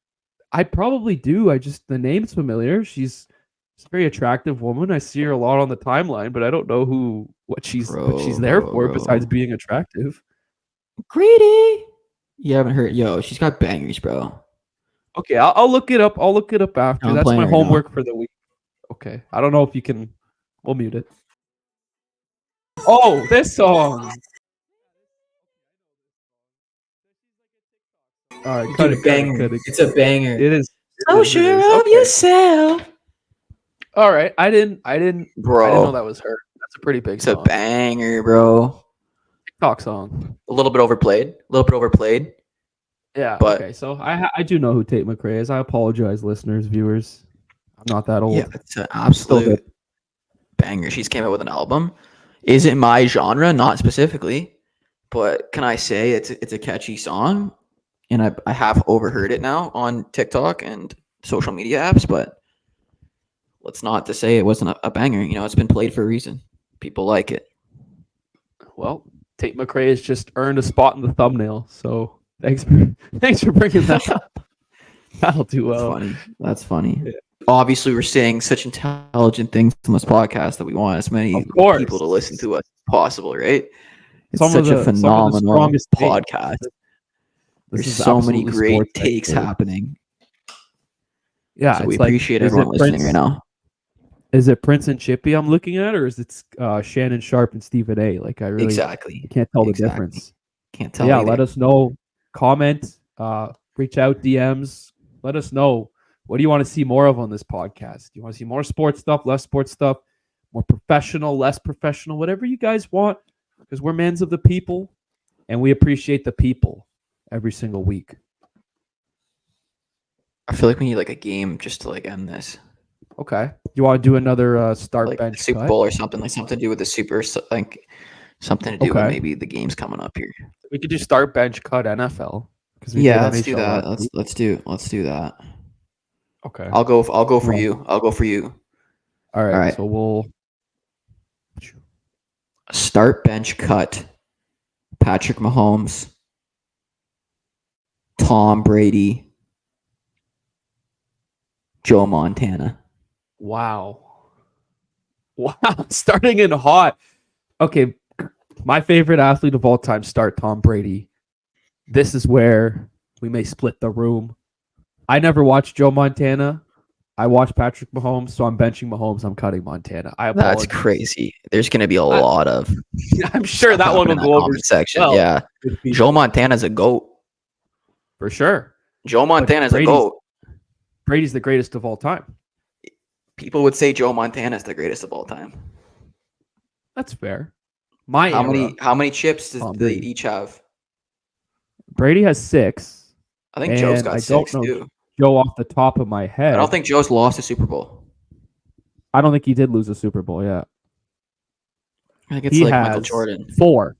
I probably do. The name's familiar. She's a very attractive woman. I see her a lot on the timeline, but I don't know what she's there for besides being attractive. Greedy. You haven't heard? Yo, she's got bangers, bro. Okay, I'll look it up. I'll look it up after. That's my homework for the week. Okay, I don't know if you can. We'll mute it. Oh, this song. All right, cut it. It's a banger. It is. So sure of yourself. All right, I didn't, bro. I didn't know that was her. That's a pretty big song. It's a banger, bro. TikTok song. A little bit overplayed. Yeah. But, okay, so I do know who Tate McRae is. I apologize, listeners, viewers. I'm not that old. Yeah, it's an absolute banger. She's came out with an album. Isn't my genre, not specifically, but can I say it's a catchy song, and I have overheard it now on TikTok and social media apps, but let's not to say it wasn't a banger. You know, it's been played for a reason. People like it. Well, Tate McRae has just earned a spot in the thumbnail, so thanks for bringing that up. That'll do well. That's funny. Yeah. Obviously, we're saying such intelligent things on this podcast that we want as many people to listen to us as possible, right? It's such a phenomenal podcast. There's so many great takes happening. Yeah, so we appreciate everyone listening right now. Is it Prince and Chippy I'm looking at, or is it Shannon Sharp and Stephen A? Like, I really can't tell the difference. Can't tell. Yeah, let us know. Comment, reach out, DMs. Let us know. What do you want to see more of on this podcast? Do you want to see more sports stuff, less sports stuff, more professional, less professional, whatever you guys want? Because we're men of the people, and we appreciate the people every single week. I feel like we need like a game just to like end this. Okay. You want to do another start bench Super Bowl or something, like something to do with the super, like something to do with maybe the games coming up here. We could do start bench cut NFL. Yeah, let's do that. Let's do that. Okay. I'll go for you. All right. So we'll start bench cut. Patrick Mahomes, Tom Brady, Joe Montana. Wow. Starting in hot. Okay. My favorite athlete of all time, start Tom Brady. This is where we may split the room. I never watched Joe Montana. I watched Patrick Mahomes, so I'm benching Mahomes. I'm cutting Montana. That's crazy. There's going to be a lot of. I'm sure that one will go over section. Well, yeah, Joe Montana's a GOAT for sure. Joe Montana's a GOAT. Brady's the greatest of all time. People would say Joe Montana's the greatest of all time. That's fair. How many chips does they each have? Brady has 6. I think Joe's got 6 too. Joe off the top of my head. I don't think Joe's lost a Super Bowl. I don't think he did lose a Super Bowl, yeah. I think it's like Michael Jordan. 4.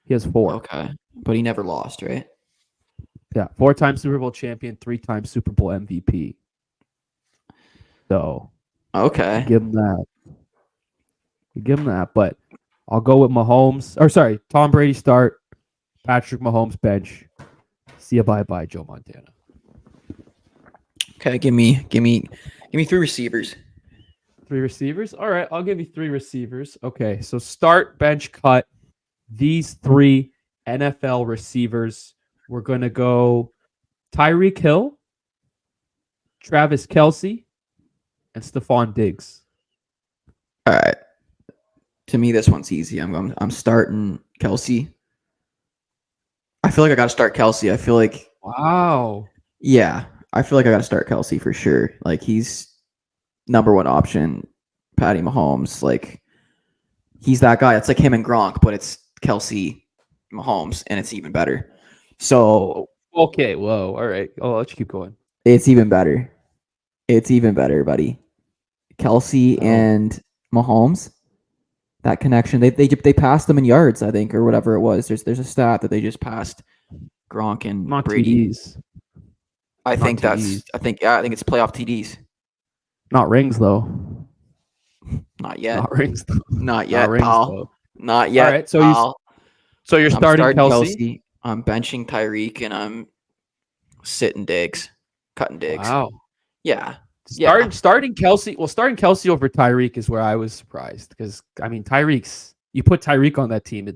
He has 4. Okay. But he never lost, right? Yeah. 4-time Super Bowl champion, 3-time Super Bowl MVP. So okay. Give him that. But I'll go with Mahomes. Or sorry, Tom Brady start. Patrick Mahomes bench. See you bye Joe Montana. Okay, give me 3 receivers. 3 receivers? All right, I'll give you 3 receivers. Okay, so start, bench, cut. These 3 NFL receivers. We're going to go Tyreek Hill, Travis Kelce, and Stephon Diggs. All right. To me, this one's easy. I'm starting Kelce. I feel like I got to start Kelce. I feel like wow. Yeah. I feel like I got to start Kelsey for sure. Like he's number one option. Patty Mahomes, like he's that guy. It's like him and Gronk, but it's Kelsey, Mahomes, and it's even better. So okay, whoa, all right. I'll let you keep going. It's even better. It's even better, buddy. Kelsey and Mahomes, that connection. They passed them in yards, I think, or whatever it was. There's a stat that they just passed Gronk and Not Brady. TDs. I think it's playoff TDs. Not rings though. Not yet. Not rings. Though. Not yet, Not rings, pal. though. Not yet. All right, so you're starting Kelsey. I'm benching Tyreek and I'm sitting Diggs, cutting Diggs. Wow. Yeah. Starting Kelsey. Well, starting Kelsey over Tyreek is where I was surprised because I mean you put Tyreek on that team.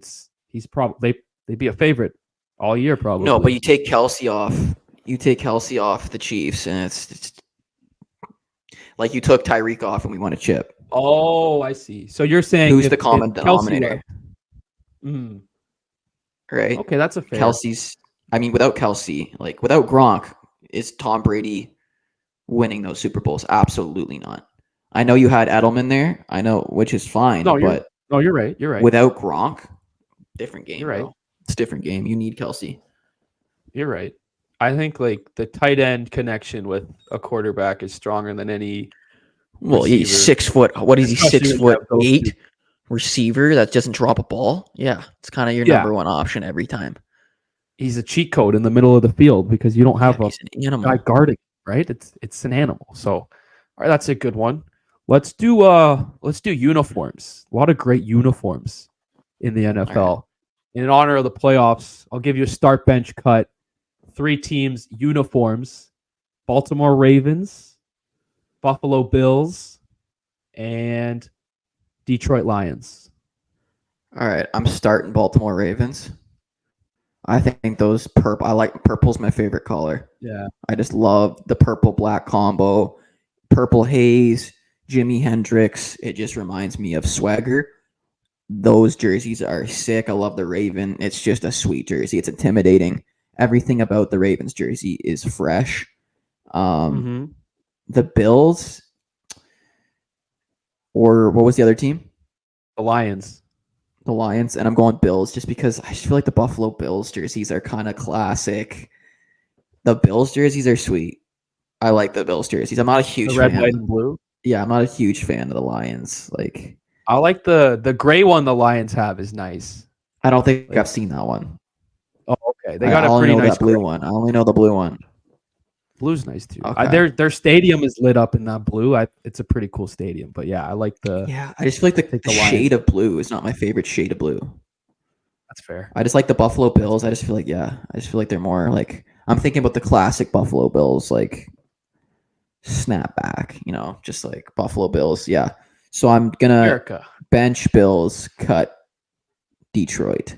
He's probably they'd be a favorite all year probably. No, but you take Kelsey off. You take Kelsey off the Chiefs, and it's like you took Tyreek off, and we won a chip. Oh, I see. So you're saying who's the common denominator? Right. Okay, that's a fair. Kelsey's. I mean, without Kelsey, like without Gronk, is Tom Brady winning those Super Bowls? Absolutely not. I know you had Edelman there. I know, which is fine. No, you're right. You're right. Without Gronk, different game. You're right. Bro. It's a different game. You need Kelsey. You're right. I think like the tight end connection with a quarterback is stronger than any. Well, receiver. he's 6 foot. What is he? 6'8" receiver that doesn't drop a ball. Yeah, it's kind of your number one option every time. He's a cheat code in the middle of the field because you don't have a guy guarding, right? It's an animal. So, all right, that's a good one. Let's do uniforms. A lot of great uniforms in the NFL. Right. In honor of the playoffs, I'll give you a start bench cut. 3 teams uniforms: Baltimore Ravens, Buffalo Bills, and Detroit Lions. All right, I'm starting Baltimore Ravens. I think those purple. I like purple's my favorite color. Yeah, I just love the purple black combo. Purple haze, Jimi Hendrix. It just reminds me of Swagger. Those jerseys are sick. I love the Raven. It's just a sweet jersey. It's intimidating. Everything about the Ravens jersey is fresh. The Bills, or what was the other team? The Lions. The Lions, and I'm going Bills just because I just feel like the Buffalo Bills jerseys are kind of classic. The Bills jerseys are sweet. I like the Bills jerseys. I'm not a huge red, fan. White, and blue. Yeah, I'm not a huge fan of the Lions. Like, I like the gray one the Lions have is nice. I don't think I've seen that one. Oh, okay. They got a pretty nice blue one. I only know the blue one. Blue's nice too. Okay. Their stadium is lit up in that blue. It's a pretty cool stadium. But yeah, I like the. Yeah, I just feel like the shade of blue is not my favorite shade of blue. That's fair. I just like the Buffalo Bills. I just feel like they're more like, I'm thinking about the classic Buffalo Bills, like snapback, just like Buffalo Bills. Yeah. So I'm gonna bench Bills, cut Detroit.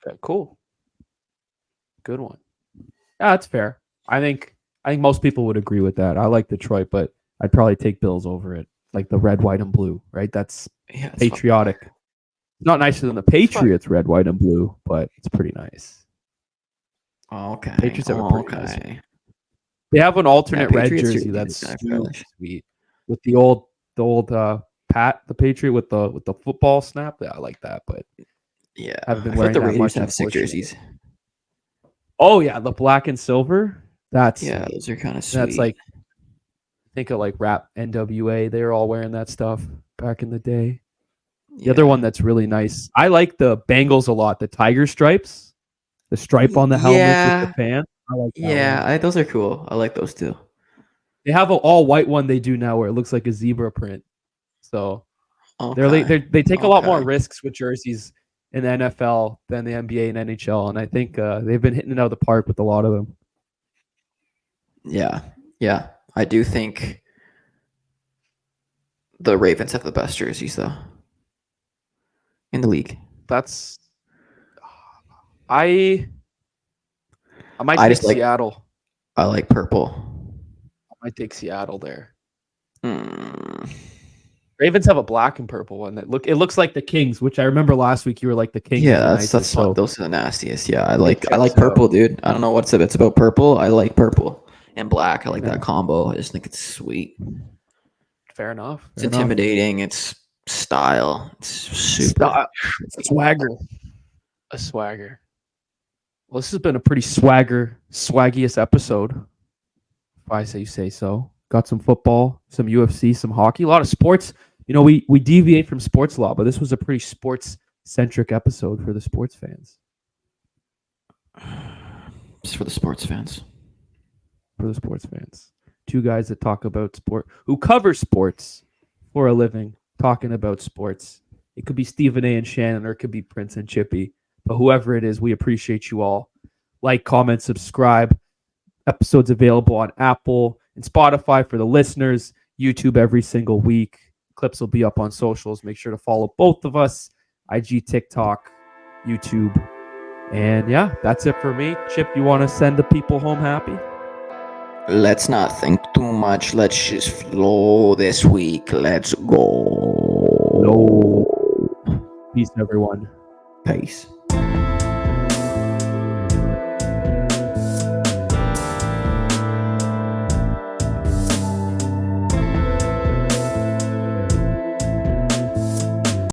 Okay, cool. Good one. Yeah, that's fair. I think most people would agree with that. I like Detroit, but I'd probably take Bills over it. Like the red, white, and blue, right? That's patriotic. Fun. Not nicer than the Patriots red, white, and blue, but it's pretty nice. Okay. Patriots have a pretty nice one. They have an alternate red jersey that's sweet. With the old Pat, the Patriot with the football snap. Yeah, I like that, but yeah, haven't been wearing the that Raiders much. Have sick jerseys. Oh yeah, the black and silver. That's those are kind of sweet. That's like, think of like rap NWA. They were all wearing that stuff back in the day. The other one that's really nice. I like the Bengals a lot. The tiger stripes, the stripe on the helmet with the pants. I like that one. Those are cool. I like those too. They have an all white one they do now where it looks like a zebra print. So they take a lot more risks with jerseys in the NFL than the NBA and NHL, and I think they've been hitting it out of the park with a lot of them. Yeah. I do think the Ravens have the best jerseys though in the league. That's I might take Seattle. I like purple. I might take Seattle there. Ravens have a black and purple one that looks like the Kings, which I remember last week you were like the Kings. Yeah, that's fun. Those are the nastiest. Yeah, I like purple, dude. I don't know it's about purple. I like purple. and black. I like that combo. I just think it's sweet. Fair enough. It's intimidating. It's style. It's super. Swagger. A swagger. Well, this has been a pretty swaggiest episode. If I say so. Got some football, some UFC, some hockey, a lot of sports. You know, we deviate from sports law, but this was a pretty sports-centric episode for the sports fans. It's for the sports fans. For the sports fans. Two guys that talk about sport, who cover sports for a living, talking about sports. It could be Stephen A. and Shannon, or it could be Prince and Chippy. But whoever it is, we appreciate you all. Like, comment, subscribe. Episodes available on Apple and Spotify for the listeners. YouTube every single week. Clips will be up on socials. Make sure to follow both of us. IG, TikTok, YouTube. And yeah, that's it for me. Chip, you want to send the people home happy? Let's not think too much. Let's just flow this week. Let's go. No. Peace, everyone. Peace.